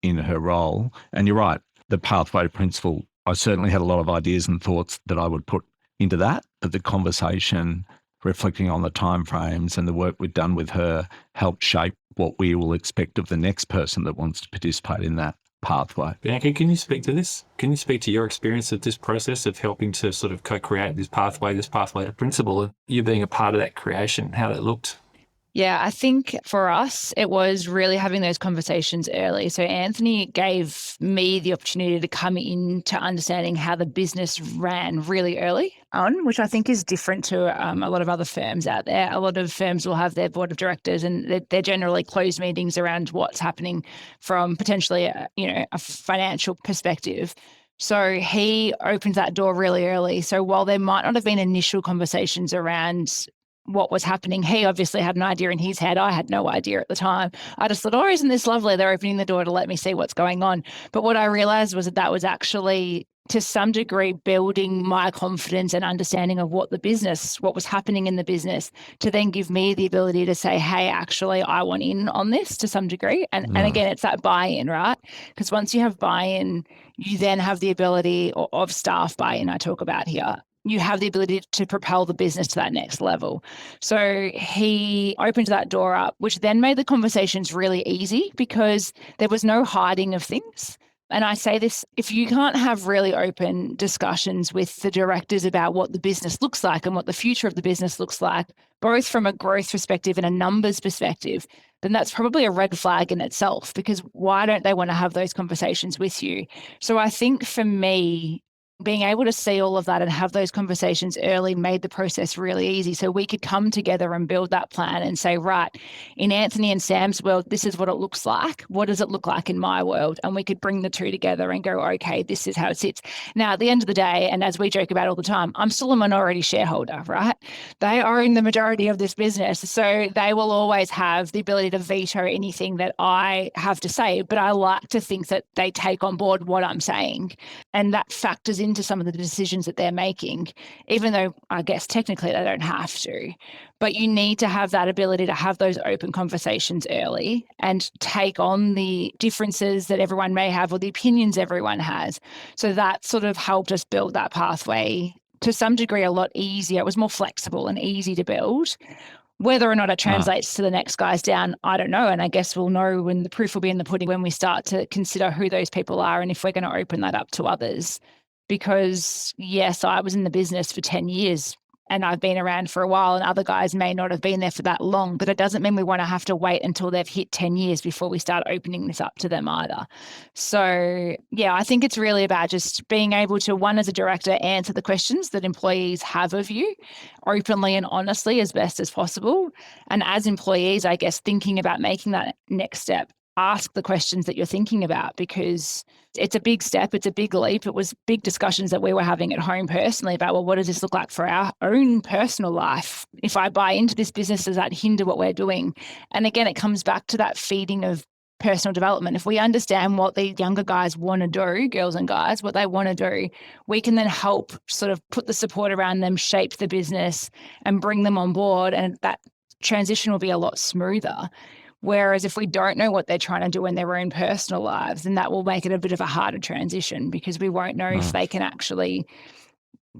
in her role. And you're right, the pathway to principal, I certainly had a lot of ideas and thoughts that I would put into that, but the conversation, reflecting on the timeframes and the work we've done with her, helped shape what we will expect of the next person that wants to participate in that pathway. Bianca, can you speak to this? Can you speak to your experience of this process of helping to sort of co-create this pathway to principal, and you being a part of that creation, how that looked? Yeah, I think for us, it was really having those conversations early. So Anthony gave me the opportunity to come into understanding how the business ran really early on, which I think is different to a lot of other firms out there. A lot of firms will have their board of directors, and they're generally closed meetings around what's happening from potentially a financial perspective. So he opened that door really early. So while there might not have been initial conversations around what was happening, he obviously had an idea in his head. I had no idea at the time. I just thought, oh, isn't this lovely? They're opening the door to let me see what's going on. But what I realized was that was actually, to some degree, building my confidence and understanding of what was happening in the business, to then give me the ability to say, hey, actually, I want in on this to some degree. And again, it's that buy-in, right? Because once you have buy-in, you then have the ability of staff buy-in I talk about here. You have the ability to propel the business to that next level. So he opened that door up, which then made the conversations really easy because there was no hiding of things. And I say this, if you can't have really open discussions with the directors about what the business looks like and what the future of the business looks like, both from a growth perspective and a numbers perspective, then that's probably a red flag in itself, because why don't they want to have those conversations with you? So I think for me, being able to see all of that and have those conversations early made the process really easy. So we could come together and build that plan and say, right, in Anthony and Sam's world, this is what it looks like. What does it look like in my world? And we could bring the two together and go, okay, this is how it sits. Now, at the end of the day, and as we joke about all the time, I'm still a minority shareholder, right? They own the majority of this business. So they will always have the ability to veto anything that I have to say. But I like to think that they take on board what I'm saying. And that factors into some of the decisions that they're making, even though I guess technically they don't have to. But you need to have that ability to have those open conversations early and take on the differences that everyone may have or the opinions everyone has. So that sort of helped us build that pathway to some degree a lot easier. It was more flexible and easy to build. Whether or not it translates to the next guys down, I don't know. And I guess we'll know when the proof will be in the pudding when we start to consider who those people are and if we're going to open that up to others. Because yes, I was in the business for 10 years and I've been around for a while, and other guys may not have been there for that long, but it doesn't mean we want to have to wait until they've hit 10 years before we start opening this up to them either. So yeah, I think it's really about just being able to, one, as a director, answer the questions that employees have of you openly and honestly as best as possible. And as employees, I guess, thinking about making that next step, ask the questions that you're thinking about, because it's a big step. It's a big leap. It was big discussions that we were having at home personally about, well, what does this look like for our own personal life? If I buy into this business, does that hinder what we're doing? And again, it comes back to that feeding of personal development. If we understand what the younger guys want to do, girls and guys, what they want to do, we can then help sort of put the support around them, shape the business and bring them on board. And that transition will be a lot smoother. Whereas if we don't know what they're trying to do in their own personal lives, then that will make it a bit of a harder transition, because we won't know if they can actually,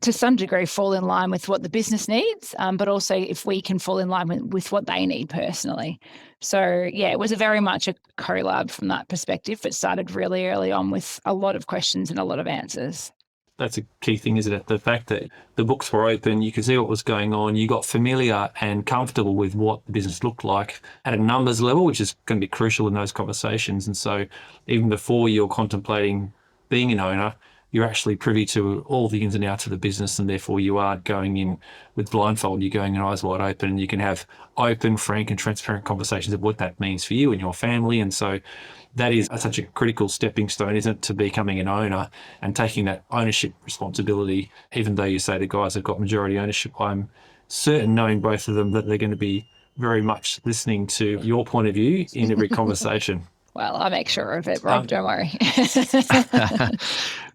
to some degree, fall in line with what the business needs, but also if we can fall in line with what they need personally. So yeah, it was very much a collab from that perspective. It started really early on with a lot of questions and a lot of answers. That's a key thing, isn't it? The fact that the books were open, you could see what was going on, you got familiar and comfortable with what the business looked like at a numbers level, which is going to be crucial in those conversations. And so even before you're contemplating being an owner, you're actually privy to all the ins and outs of the business, and therefore you aren't going in with blindfold. You're going in eyes wide open, and you can have open, frank and transparent conversations of what that means for you and your family. And so that is such a critical stepping stone, isn't it, to becoming an owner and taking that ownership responsibility. Even though you say the guys have got majority ownership, I'm certain, knowing both of them, that they're going to be very much listening to your point of view in every conversation. Well, I'll make sure of it, Rob, don't worry.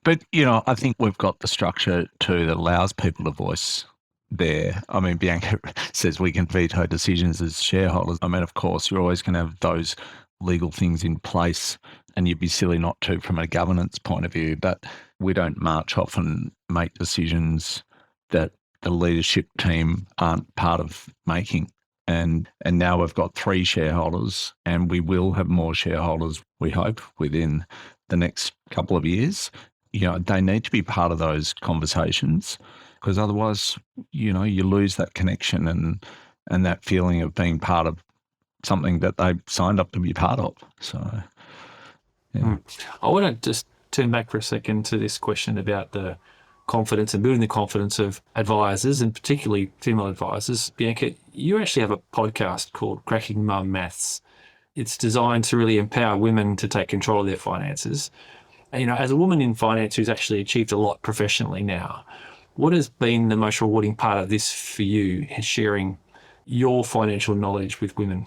But, I think we've got the structure too that allows people to voice there. I mean, Bianca says we can veto decisions as shareholders. I mean, of course, you're always going to have those legal things in place, and you'd be silly not to from a governance point of view, but we don't march off and make decisions that the leadership team aren't part of making. And now we've got 3 shareholders, and we will have more shareholders, we hope, within the next couple of years. They need to be part of those conversations, because otherwise, you lose that connection and that feeling of being part of something that they signed up to be part of. So, yeah. I want to just turn back for a second to this question about the confidence and building the confidence of advisors, and particularly female advisors. Bianca, you actually have a podcast called Cracking Mum Maths. It's designed to really empower women to take control of their finances. As a woman in finance who's actually achieved a lot professionally now, what has been the most rewarding part of this for you in sharing your financial knowledge with women?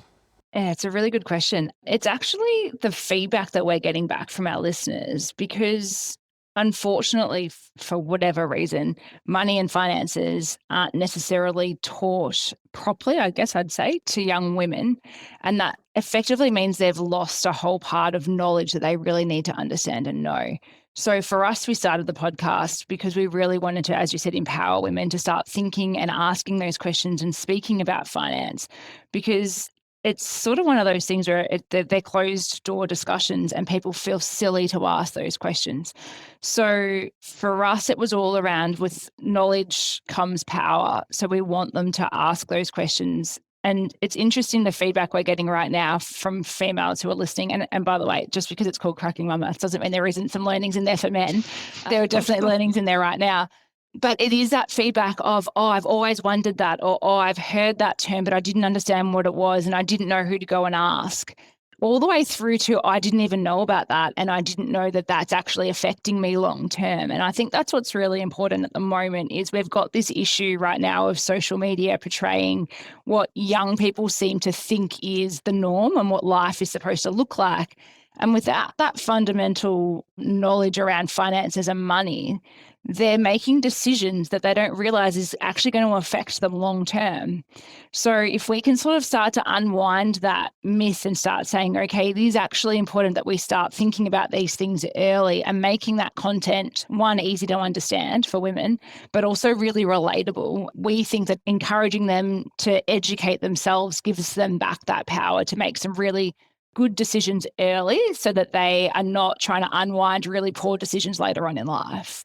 Yeah, it's a really good question. It's actually the feedback that we're getting back from our listeners, because unfortunately, for whatever reason, money and finances aren't necessarily taught properly, I guess I'd say, to young women. And that effectively means they've lost a whole part of knowledge that they really need to understand and know. So for us, we started the podcast because we really wanted to, as you said, empower women to start thinking and asking those questions and speaking about finance, because it's sort of one of those things where they're closed door discussions and people feel silly to ask those questions. So for us, it was all around, with knowledge comes power. So we want them to ask those questions. And it's interesting, the feedback we're getting right now from females who are listening. And by the way, just because it's called Cracking Mum Maths doesn't mean there isn't some learnings in there for men. There are definitely learnings in there right now. But it is that feedback of, I've always wondered that, or I've heard that term, but I didn't understand what it was and I didn't know who to go and ask. All the way through to, I didn't even know about that and I didn't know that that's actually affecting me long term. And I think that's what's really important at the moment, is we've got this issue right now of social media portraying what young people seem to think is the norm and what life is supposed to look like. And without that fundamental knowledge around finances and money, they're making decisions that they don't realize is actually going to affect them long term. So if we can sort of start to unwind that myth and start saying, okay, it is actually important that we start thinking about these things early and making that content, one, easy to understand for women, but also really relatable. We think that encouraging them to educate themselves gives them back that power to make some really good decisions early, so that they are not trying to unwind really poor decisions later on in life.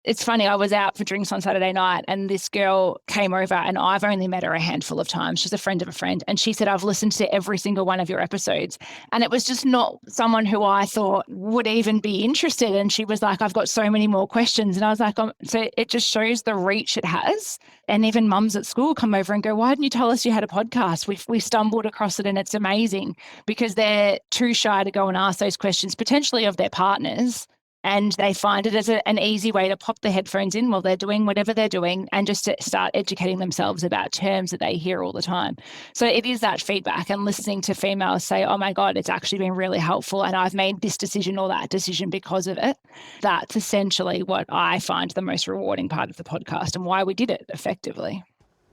it's funny, I was out for drinks on Saturday night and this girl came over, and I've only met her a handful of times. She's a friend of a friend. And she said, I've listened to every single one of your episodes. And it was just not someone who I thought would even be interested. And she was like, I've got so many more questions. And I was like, so it just shows the reach it has. And even mums at school come over and go, why didn't you tell us you had a podcast? We stumbled across it and it's amazing, because they're too shy to go and ask those questions, potentially of their partners. And they find it as an easy way to pop the headphones in while they're doing whatever they're doing, and just to start educating themselves about terms that they hear all the time. So it is that feedback and listening to females say, oh my God, it's actually been really helpful, and I've made this decision or that decision because of it. That's essentially what I find the most rewarding part of the podcast and why we did it effectively.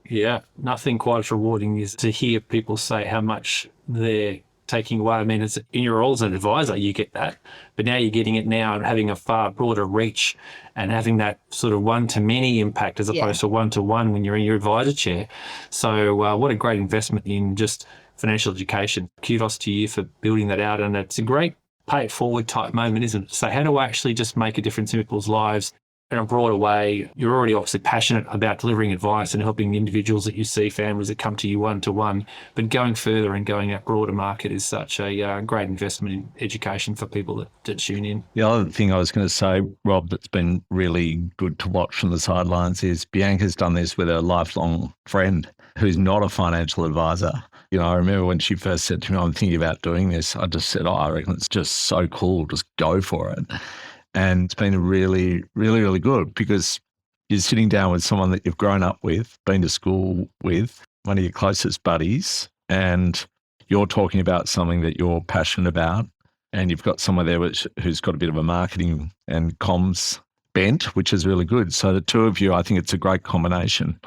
Yeah, nothing quite as rewarding is to hear people say how much they're taking away. I mean, it's in your role as an advisor, you get that, but now you're getting it now and having a far broader reach and having that sort of one-to-many impact as opposed to one-to-one when you're in your advisor chair. So what a great investment in just financial education. Kudos to you for building that out. And it's a great pay it forward type moment, isn't it? So how do I actually just make a difference in people's lives in a broader way? You're already obviously passionate about delivering advice and helping the individuals that you see, families that come to you one-to-one, but going further and going that broader market is such a great investment in education for people that tune in. The other thing I was going to say, Rob, that's been really good to watch from the sidelines is Bianca's done this with a lifelong friend who's not a financial advisor. You know, I remember when she first said to me, I'm thinking about doing this, I just said, I reckon it's just so cool, just go for it. And it's been really, really, really good, because you're sitting down with someone that you've grown up with, been to school with, one of your closest buddies, and you're talking about something that you're passionate about, and you've got someone there who's got a bit of a marketing and comms bent, which is really good. So the two of you, I think it's a great combination.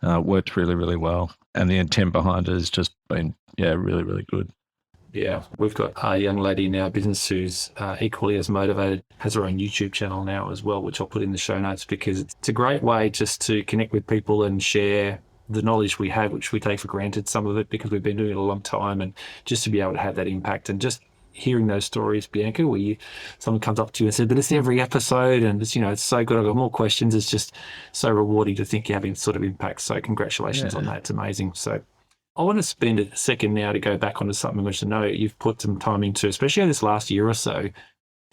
Worked really, really well. And the intent behind it has just been, really, really good. Yeah, we've got a young lady in our business who's equally as motivated, has her own YouTube channel now as well, which I'll put in the show notes, because it's a great way just to connect with people and share the knowledge we have, which we take for granted, some of it because we've been doing it a long time, and just to be able to have that impact. And just hearing those stories, Bianca, where someone comes up to you and says, but it's every episode and it's, it's so good, I've got more questions. It's just so rewarding to think you're having sort of impact. So congratulations on that. It's amazing. So I want to spend a second now to go back onto something which I know you've put some time into, especially over this last year or so.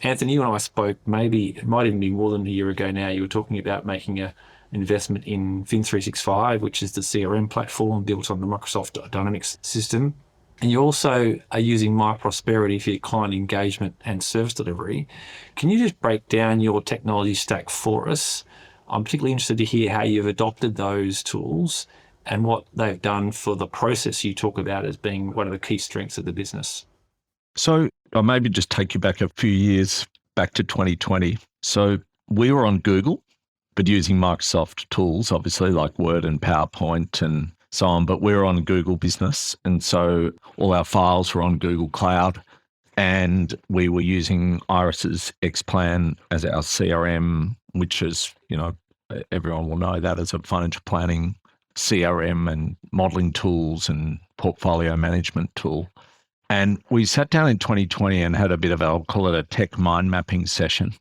Anthony, you and I spoke, maybe it might even be more than a year ago now. You were talking about making an investment in Fin365, which is the CRM platform built on the Microsoft Dynamics system. And you also are using MyProsperity for your client engagement and service delivery. Can you just break down your technology stack for us? I'm particularly interested to hear how you've adopted those tools and what they've done for the process you talk about as being one of the key strengths of the business. So I'll maybe just take you back a few years, back to 2020. So we were on Google, but using Microsoft tools, obviously, like Word and PowerPoint and so on, but we're on Google Business. And so all our files were on Google Cloud, and we were using Iris's Xplan as our CRM, which is, everyone will know that as a financial planning CRM and modeling tools and portfolio management tool. And we sat down in 2020 and had a bit of, I'll call it a tech mind mapping session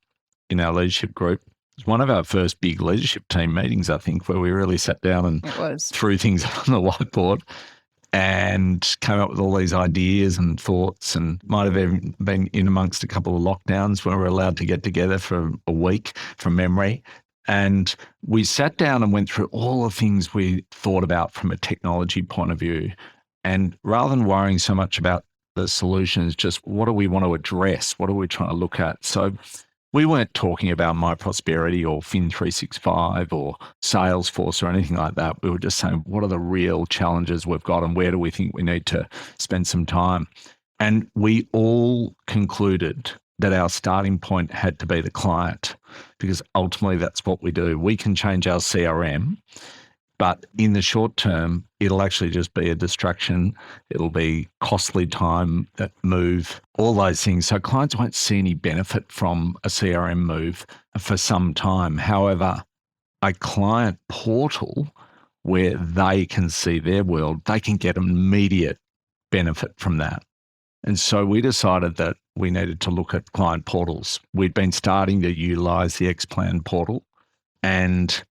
in our leadership group. It was one of our first big leadership team meetings, I think, where we really sat down and threw things on the whiteboard and came up with all these ideas and thoughts, and might have even been in amongst a couple of lockdowns where we were allowed to get together for a week from memory. And we sat down and went through all the things we thought about from a technology point of view. And rather than worrying so much about the solutions, just what do we want to address? What are we trying to look at? So we weren't talking about MyProsperity or Fin365 or Salesforce or anything like that. We were just saying, what are the real challenges we've got and where do we think we need to spend some time? And we all concluded that our starting point had to be the client, because ultimately that's what we do. We can change our CRM, but in the short term, it'll actually just be a distraction. It'll be costly time that move, all those things. So clients won't see any benefit from a CRM move for some time. However, a client portal where they can see their world, they can get immediate benefit from that. And so we decided that we needed to look at client portals. We'd been starting to utilize the Xplan portal, And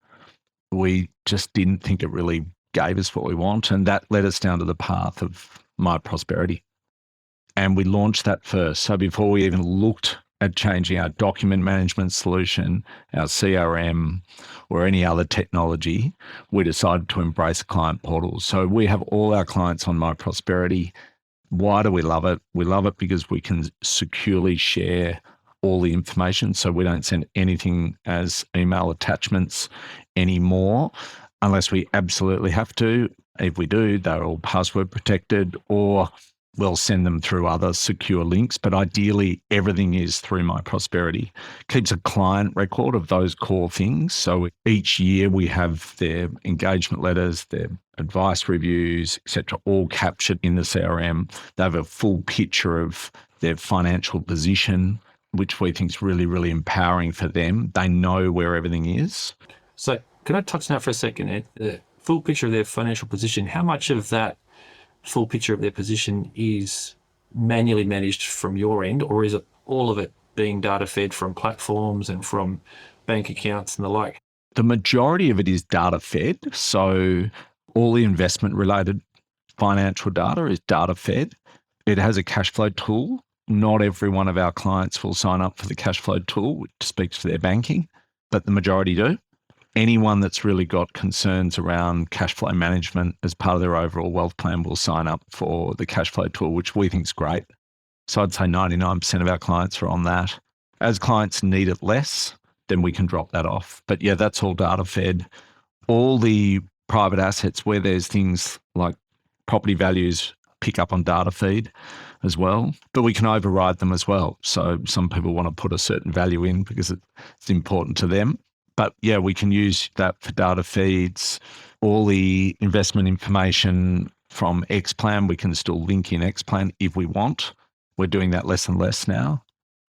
we just didn't think it really gave us what we want. And that led us down to the path of My Prosperity. And we launched that first. So before we even looked at changing our document management solution, our CRM, or any other technology, we decided to embrace a client portal. So we have all our clients on My Prosperity. Why do we love it? We love it because we can securely share all the information. So we don't send anything as email attachments anymore unless we absolutely have to. If we do, they're all password protected, or we'll send them through other secure links. But ideally, everything is through My Prosperity. Keeps a client record of those core things. So each year we have their engagement letters, their advice reviews, etc., all captured in the CRM. They have a full picture of their financial position, which we think is really, really empowering for them. They know where everything is. So can I touch on that for a second, Ed? The full picture of their financial position, how much of that full picture of their position is manually managed from your end, or is it all of it being data fed from platforms and from bank accounts and the like? The majority of it is data fed. So all the investment related financial data is data fed. It has a cash flow tool. Not every one of our clients will sign up for the cash flow tool, which speaks for their banking, but the majority do. Anyone that's really got concerns around cash flow management as part of their overall wealth plan will sign up for the cash flow tool, which we think is great. So I'd say 99% of our clients are on that. As clients need it less, then we can drop that off. But yeah, that's all data fed. All the private assets where there's things like property values pick up on data feed as well, but we can override them as well. So some people want to put a certain value in because it's important to them. But yeah, we can use that for data feeds. All the investment information from Xplan, we can still link in Xplan if we want. We're doing that less and less now.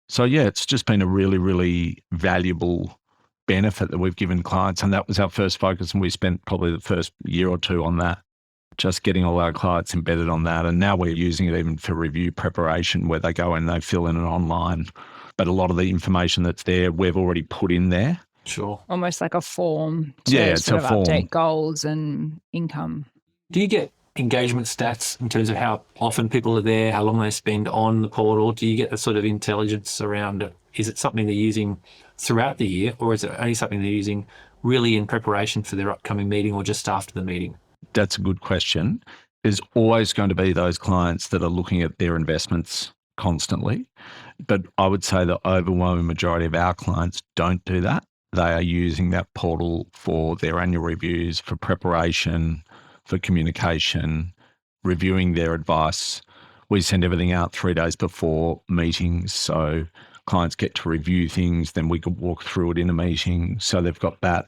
So yeah, it's just been a really, really valuable benefit that we've given clients. And that was our first focus. And we spent probably the first year or two on that, just getting all our clients embedded on that. And now we're using it even for review preparation, where they go and they fill in it online. But a lot of the information that's there, we've already put in there. Sure. Almost like a form to sort of update goals and income. Do you get engagement stats in terms of how often people are there, how long they spend on the portal? Do you get the sort of intelligence around it? Is it something they're using throughout the year, or is it only something they're using really in preparation for their upcoming meeting or just after the meeting? That's a good question. There's always going to be those clients that are looking at their investments constantly. But I would say the overwhelming majority of our clients don't do that. They are using that portal for their annual reviews, for preparation, for communication, reviewing their advice. We send everything out 3 days before meetings, so clients get to review things, then we could walk through it in a meeting. So they've got that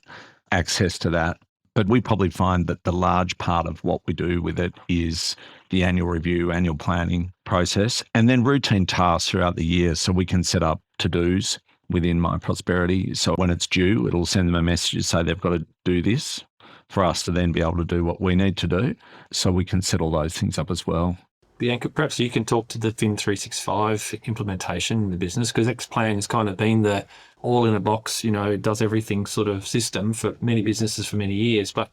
access to that. But we probably find that the large part of what we do with it is the annual review, annual planning process, and then routine tasks throughout the year. So we can set up to-dos within My Prosperity. So when it's due, it'll send them a message to say they've got to do this for us to then be able to do what we need to do. So we can set all those things up as well. Bianca, perhaps you can talk to the Fin 365 implementation in the business, because Xplan has kind of been the all in a box, does everything sort of system for many businesses for many years. But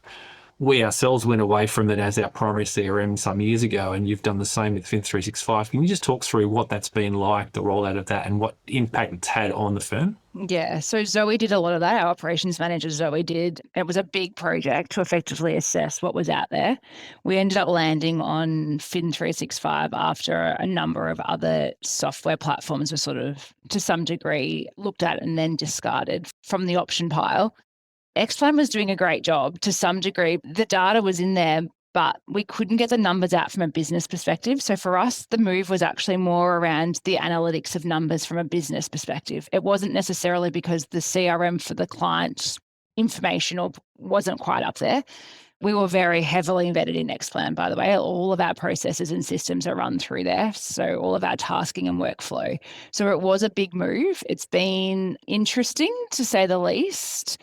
we ourselves went away from it as our primary CRM some years ago, and you've done the same with Fin 365. Can you just talk through what that's been like, the rollout of that, and what impact it's had on the firm? Yeah, so Zoe did a lot of that. Our operations manager, Zoe, did. It was a big project to effectively assess what was out there. We ended up landing on Fin 365 after a number of other software platforms were sort of, to some degree, looked at and then discarded from the option pile. Xplan was doing a great job to some degree. The data was in there, but we couldn't get the numbers out from a business perspective. So for us, the move was actually more around the analytics of numbers from a business perspective. It wasn't necessarily because the CRM for the client information wasn't quite up there. We were very heavily embedded in Xplan, by the way. All of our processes and systems are run through there. So all of our tasking and workflow. So it was a big move. It's been interesting, to say the least.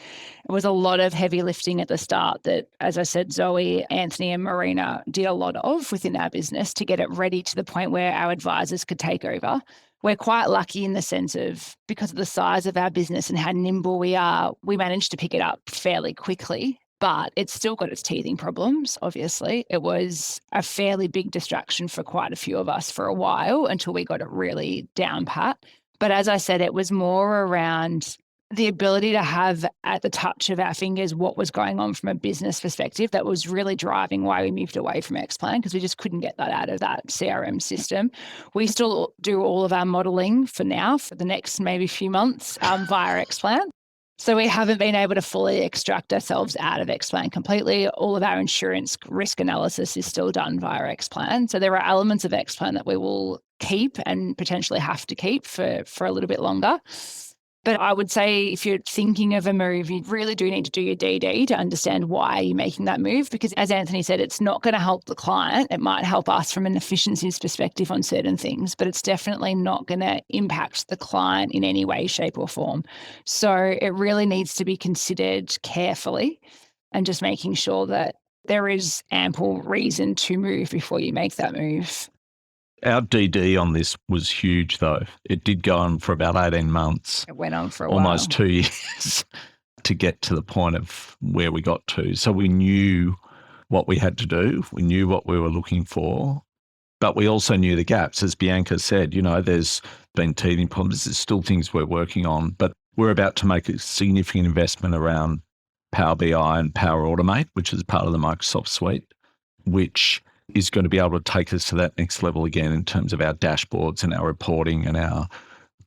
It was a lot of heavy lifting at the start that, as I said, Zoe, Anthony and Marina did a lot of within our business to get it ready to the point where our advisors could take over. we're quite lucky in the sense of, because of the size of our business and how nimble we are, we managed to pick it up fairly quickly. But it's still got its teething problems, obviously. It was a fairly big distraction for quite a few of us for a while until we got it really down pat. But as I said, it was more around the ability to have at the touch of our fingers what was going on from a business perspective that was really driving why we moved away from Xplan, because we just couldn't get that out of that CRM system. We still do all of our modelling for now, for the next maybe few months via Xplan. So we haven't been able to fully extract ourselves out of Xplan completely. All of our insurance risk analysis is still done via Xplan. So there are elements of Xplan that we will keep and potentially have to keep for a little bit longer. But I would say if you're thinking of a move, you really do need to do your DD to understand why you're making that move. Because as Anthony said, it's not going to help the client. It might help us from an efficiencies perspective on certain things, but it's definitely not going to impact the client in any way, shape or form. So it really needs to be considered carefully and just making sure that there is ample reason to move before you make that move. Our DD on this was huge, though. It did go on for about 18 months. It went on for a almost while. 2 years to get to the point of where we got to. So we knew what we had to do. We knew what we were looking for. But we also knew the gaps. As Bianca said, there's been teething problems. There's still things we're working on. But we're about to make a significant investment around Power BI and Power Automate, which is part of the Microsoft suite, which is going to be able to take us to that next level again in terms of our dashboards and our reporting and our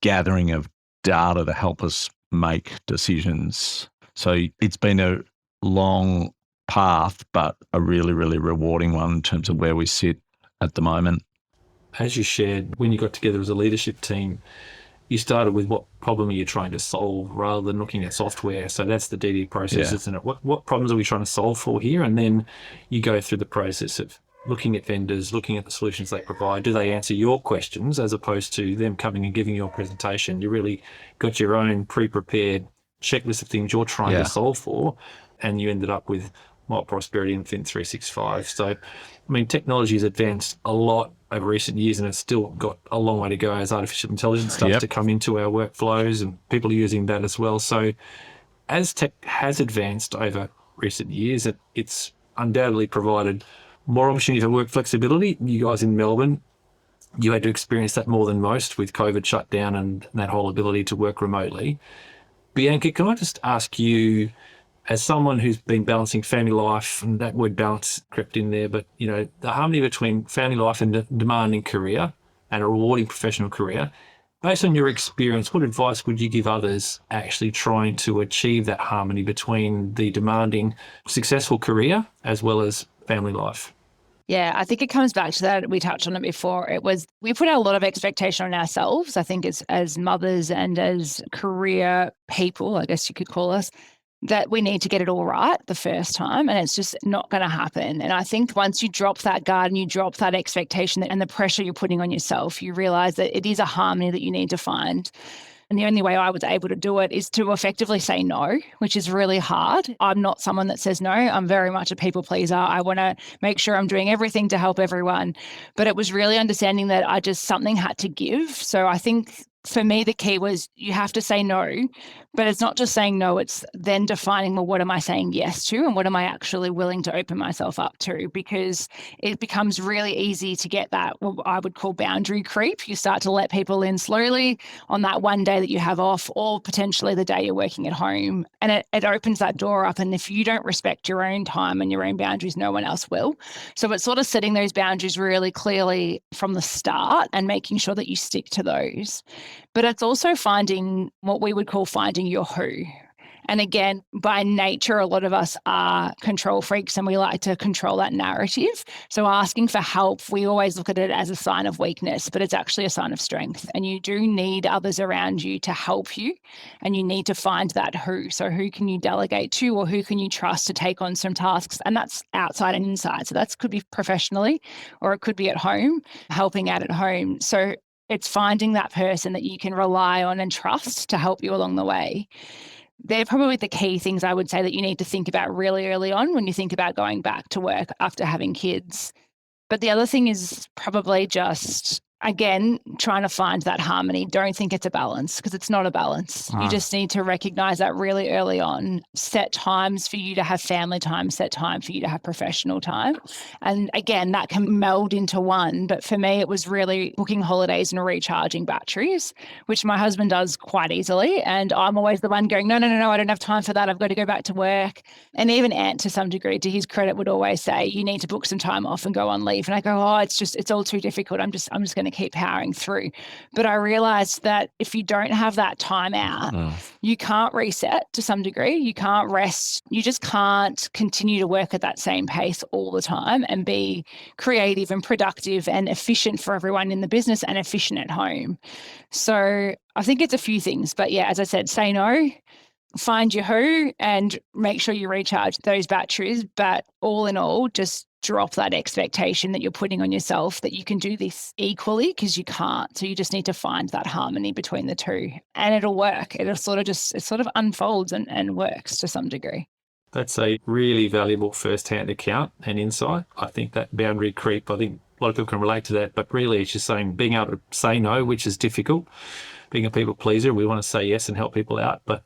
gathering of data to help us make decisions. So it's been a long path, but a really, really rewarding one in terms of where we sit at the moment. As you shared, when you got together as a leadership team, you started with what problem are you trying to solve rather than looking at software. So that's the DD process, isn't it? What problems are we trying to solve for here? And then you go through the process of looking at vendors, looking at the solutions they provide. Do they answer your questions as opposed to them coming and giving you a presentation? You really got your own pre-prepared checklist of things you're trying to solve for, and you ended up with prosperity and Fin 365. So, technology has advanced a lot over recent years, and it's still got a long way to go as artificial intelligence starts to come into our workflows, and people are using that as well. So as tech has advanced over recent years, it's undoubtedly provided more opportunity for work flexibility. You guys in Melbourne, you had to experience that more than most with COVID shutdown and that whole ability to work remotely. Bianca, can I just ask you, as someone who's been balancing family life, and that word balance crept in there, but the harmony between family life and a demanding career and a rewarding professional career, based on your experience, what advice would you give others actually trying to achieve that harmony between the demanding, successful career as well as family life? Yeah, I think it comes back to that. We touched on it before. We put a lot of expectation on ourselves, I think, as mothers and as career people, I guess you could call us, that we need to get it all right the first time, and it's just not going to happen. And I think once you drop that guard and you drop that expectation and the pressure you're putting on yourself, you realize that it is a harmony that you need to find. And the only way I was able to do it is to effectively say no, which is really hard. I'm not someone that says no. I'm very much a people pleaser. I want to make sure I'm doing everything to help everyone. But it was really understanding that something had to give. So I think for me, the key was you have to say no, but it's not just saying no, it's then defining, well, what am I saying yes to and what am I actually willing to open myself up to? Because it becomes really easy to get that, what I would call boundary creep. You start to let people in slowly on that one day that you have off, or potentially the day you're working at home. And it opens that door up. And if you don't respect your own time and your own boundaries, no one else will. So it's sort of setting those boundaries really clearly from the start and making sure that you stick to those. But it's also finding what we would call finding your who. And again, by nature, a lot of us are control freaks and we like to control that narrative. So asking for help, we always look at it as a sign of weakness, but it's actually a sign of strength. And you do need others around you to help you, and you need to find that who. So who can you delegate to, or who can you trust to take on some tasks? And that's outside and inside. So that could be professionally, or it could be at home, helping out at home. So it's finding that person that you can rely on and trust to help you along the way. They're probably the key things I would say that you need to think about really early on when you think about going back to work after having kids. But the other thing is probably just again, trying to find that harmony. Don't think it's a balance, because it's not a balance. You just need to recognize that really early on. Set times for you to have family time, set time for you to have professional time. And again, that can meld into one. But for me, it was really booking holidays and recharging batteries, which my husband does quite easily. And I'm always the one going, no, I don't have time for that. I've got to go back to work. And even Ant, to some degree, to his credit, would always say, you need to book some time off and go on leave. And I go, oh, it's all too difficult. I'm just going to keep powering through. But I realized that if you don't have that time out, you can't reset to some degree. You can't rest. You just can't continue to work at that same pace all the time and be creative and productive and efficient for everyone in the business and efficient at home. So I think it's a few things. But yeah, as I said, say no, find your who, and make sure you recharge those batteries. But all in all, just drop that expectation that you're putting on yourself that you can do this equally, because you can't. So you just need to find that harmony between the two, and it'll work. It sort of unfolds and works to some degree. That's a really valuable first-hand account and insight. I think that boundary creep, I think a lot of people can relate to that, but really it's just saying, being able to say no, which is difficult. Being a people pleaser, we want to say yes and help people out, but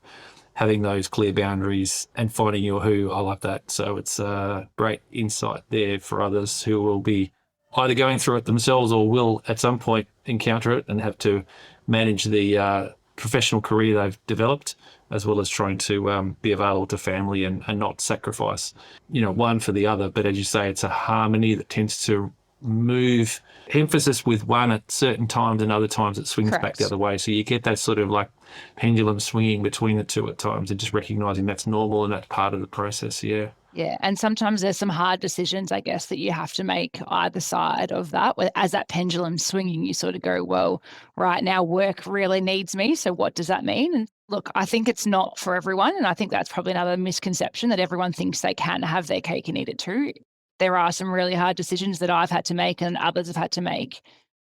having those clear boundaries and finding your who, I like that. So it's a great insight there for others who will be either going through it themselves or will at some point encounter it and have to manage the professional career they've developed, as well as trying to be available to family and not sacrifice, one for the other. But as you say, it's a harmony that tends to move emphasis with one at certain times, and other times it swings back the other way. So you get that sort of like pendulum swinging between the two at times, and just recognizing that's normal and that's part of the process. Yeah. Yeah. And sometimes there's some hard decisions, I guess, that you have to make either side of that. As that pendulum swinging, you sort of go, well, right now work really needs me. So what does that mean? And look, I think it's not for everyone. And I think that's probably another misconception, that everyone thinks they can have their cake and eat it too. There are some really hard decisions that I've had to make and others have had to make,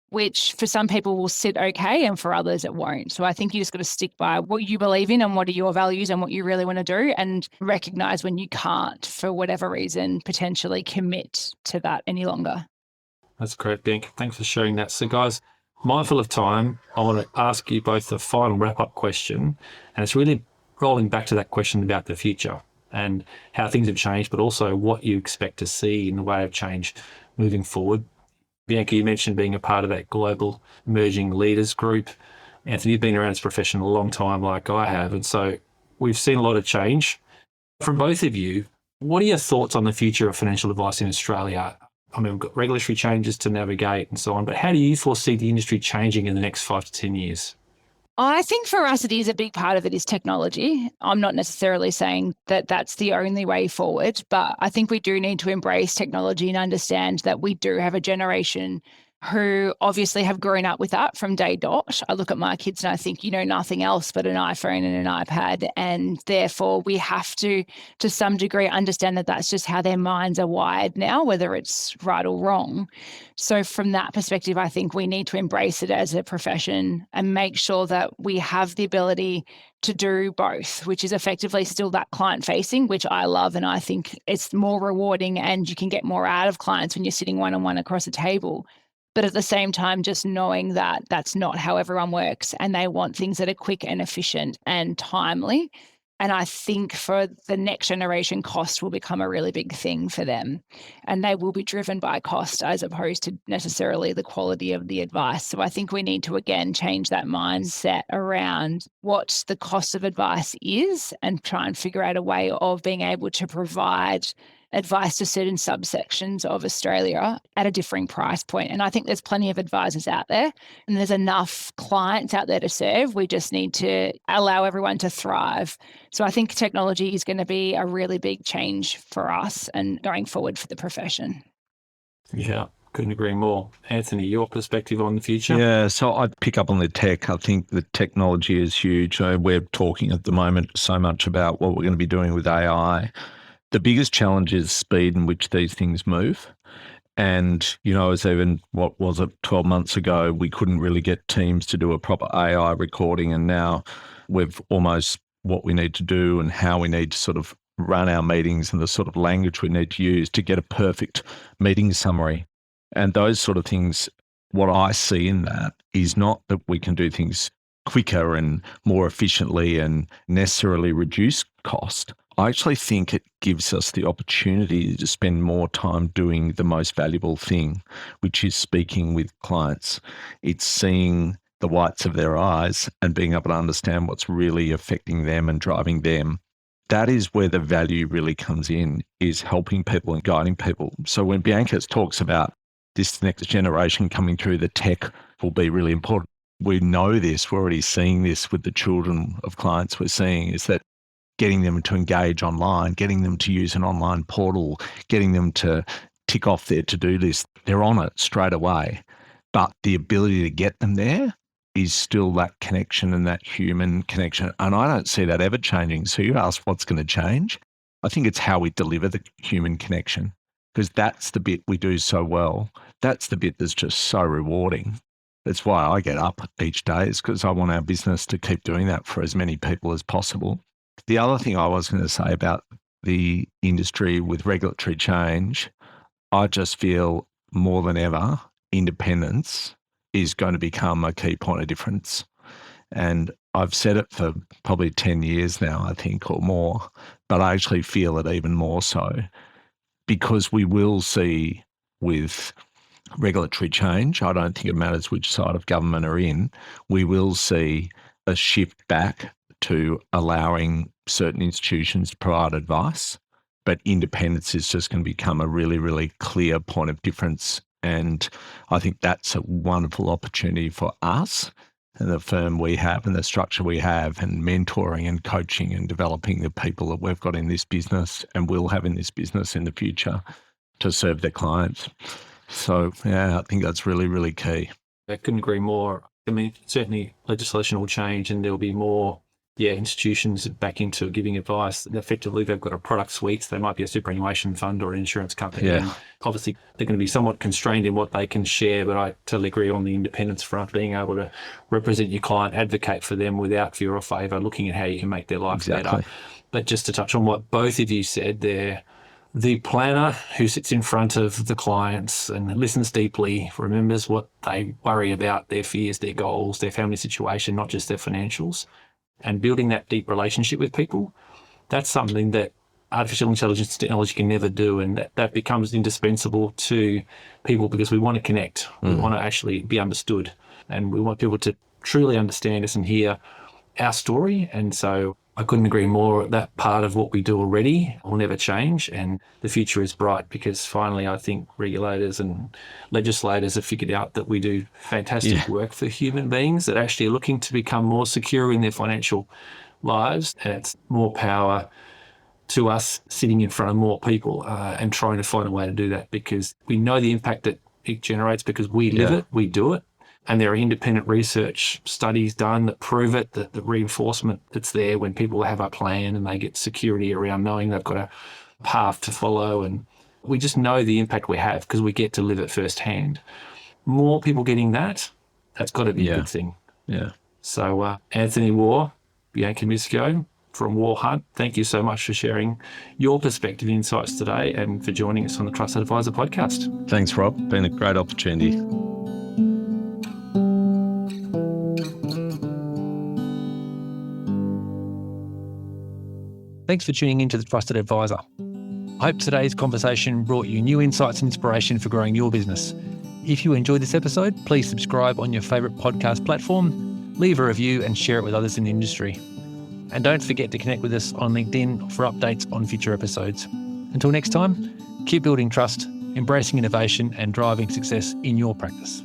which for some people will sit okay and for others it won't. So I think you just got to stick by what you believe in and what are your values and what you really want to do, and recognize when you can't, for whatever reason, potentially commit to that any longer. That's great, Bianca. Thanks for sharing that. So guys, mindful of time, I want to ask you both the final wrap-up question, and it's really rolling back to that question about the future and how things have changed, but also what you expect to see in the way of change moving forward. Bianca, you mentioned being a part of that global emerging leaders group. Anthony, you've been around this profession a long time like I have, and so we've seen a lot of change. From both of you, what are your thoughts on the future of financial advice in Australia? I mean, we've got regulatory changes to navigate and so on, but how do you foresee the industry changing in the next 5 to 10 years? I think for us, it is a big part of it is technology. I'm not necessarily saying that that's the only way forward, but I think we do need to embrace technology and understand that we do have a generation who obviously have grown up with that from day dot. I look at my kids and I think, nothing else but an iPhone and an iPad. And therefore we have to some degree, understand that that's just how their minds are wired now, whether it's right or wrong. So from that perspective, I think we need to embrace it as a profession and make sure that we have the ability to do both, which is effectively still that client facing, which I love. And I think it's more rewarding and you can get more out of clients when you're sitting one-on-one across a table. But at the same time, just knowing that that's not how everyone works and they want things that are quick and efficient and timely. And I think for the next generation, cost will become a really big thing for them. And they will be driven by cost as opposed to necessarily the quality of the advice. So I think we need to, again, change that mindset around what the cost of advice is and try and figure out a way of being able to provide advice to certain subsections of Australia at a differing price point. And I think there's plenty of advisors out there and there's enough clients out there to serve. We just need to allow everyone to thrive. So I think technology is going to be a really big change for us and going forward for the profession. Yeah, couldn't agree more. Anthony, your perspective on the future? Yeah, so I'd pick up on the tech. I think the technology is huge. We're talking at the moment so much about what we're going to be doing with AI. The biggest challenge is speed in which these things move. And, as even, 12 months ago, we couldn't really get teams to do a proper AI recording. And now we've almost what we need to do and how we need to sort of run our meetings and the sort of language we need to use to get a perfect meeting summary. And those sort of things what I see in that is not that we can do things quicker and more efficiently and necessarily reduce cost. I actually think it gives us the opportunity to spend more time doing the most valuable thing, which is speaking with clients. It's seeing the whites of their eyes and being able to understand what's really affecting them and driving them. That is where the value really comes in, is helping people and guiding people. So when Bianca talks about this next generation coming through, the tech will be really important. We know this, we're already seeing this with the children of clients we're seeing, is that getting them to engage online, getting them to use an online portal, getting them to tick off their to-do list, they're on it straight away. But the ability to get them there is still that connection and that human connection. And I don't see that ever changing. So you ask what's going to change? I think it's how we deliver the human connection, because that's the bit we do so well. That's the bit that's just so rewarding. That's why I get up each day, is because I want our business to keep doing that for as many people as possible. The other thing I was going to say about the industry with regulatory change, I just feel more than ever, independence is going to become a key point of difference. And I've said it for probably 10 years now, I think, or more, but I actually feel it even more so, because we will see with regulatory change, I don't think it matters which side of government are in, we will see a shift back to allowing certain institutions to provide advice, but independence is just going to become a really, really clear point of difference. And I think that's a wonderful opportunity for us and the firm we have and the structure we have, and mentoring and coaching and developing the people that we've got in this business and will have in this business in the future to serve their clients. So, yeah, I think that's really, really key. I couldn't agree more. I mean, certainly legislation will change and there'll be more institutions back into giving advice. Effectively, they've got a product suite. So they might be a superannuation fund or an insurance company. Yeah. And obviously, they're going to be somewhat constrained in what they can share, but I totally agree on the independence front, being able to represent your client, advocate for them without fear or favour, looking at how you can make their life better. But just to touch on what both of you said there, the planner who sits in front of the clients and listens deeply, remembers what they worry about, their fears, their goals, their family situation, not just their financials, and building that deep relationship with people, that's something that artificial intelligence technology can never do. And that becomes indispensable to people, because we want to connect. We want to actually be understood, and we want people to truly understand us and hear our story. And so I couldn't agree more. That part of what we do already will never change, and the future is bright, because finally I think regulators and legislators have figured out that we do fantastic work for human beings that actually are looking to become more secure in their financial lives. And it's more power to us sitting in front of more people and trying to find a way to do that, because we know the impact that it generates, because we live it, we do it. And there are independent research studies done that prove it, that the reinforcement that's there when people have a plan and they get security around knowing they've got a path to follow. And we just know the impact we have because we get to live it firsthand. More people getting that's got to be a good thing. Yeah. So Anthony Warr, Bianca Musico from Warr Hunt, thank you so much for sharing your perspective and insights today, and for joining us on the Trusted Advisor podcast. Thanks, Rob. Been a great opportunity. Thanks for tuning into the Trusted Advisor. I hope today's conversation brought you new insights and inspiration for growing your business. If you enjoyed this episode, please subscribe on your favourite podcast platform, leave a review and share it with others in the industry. And don't forget to connect with us on LinkedIn for updates on future episodes. Until next time, keep building trust, embracing innovation and driving success in your practice.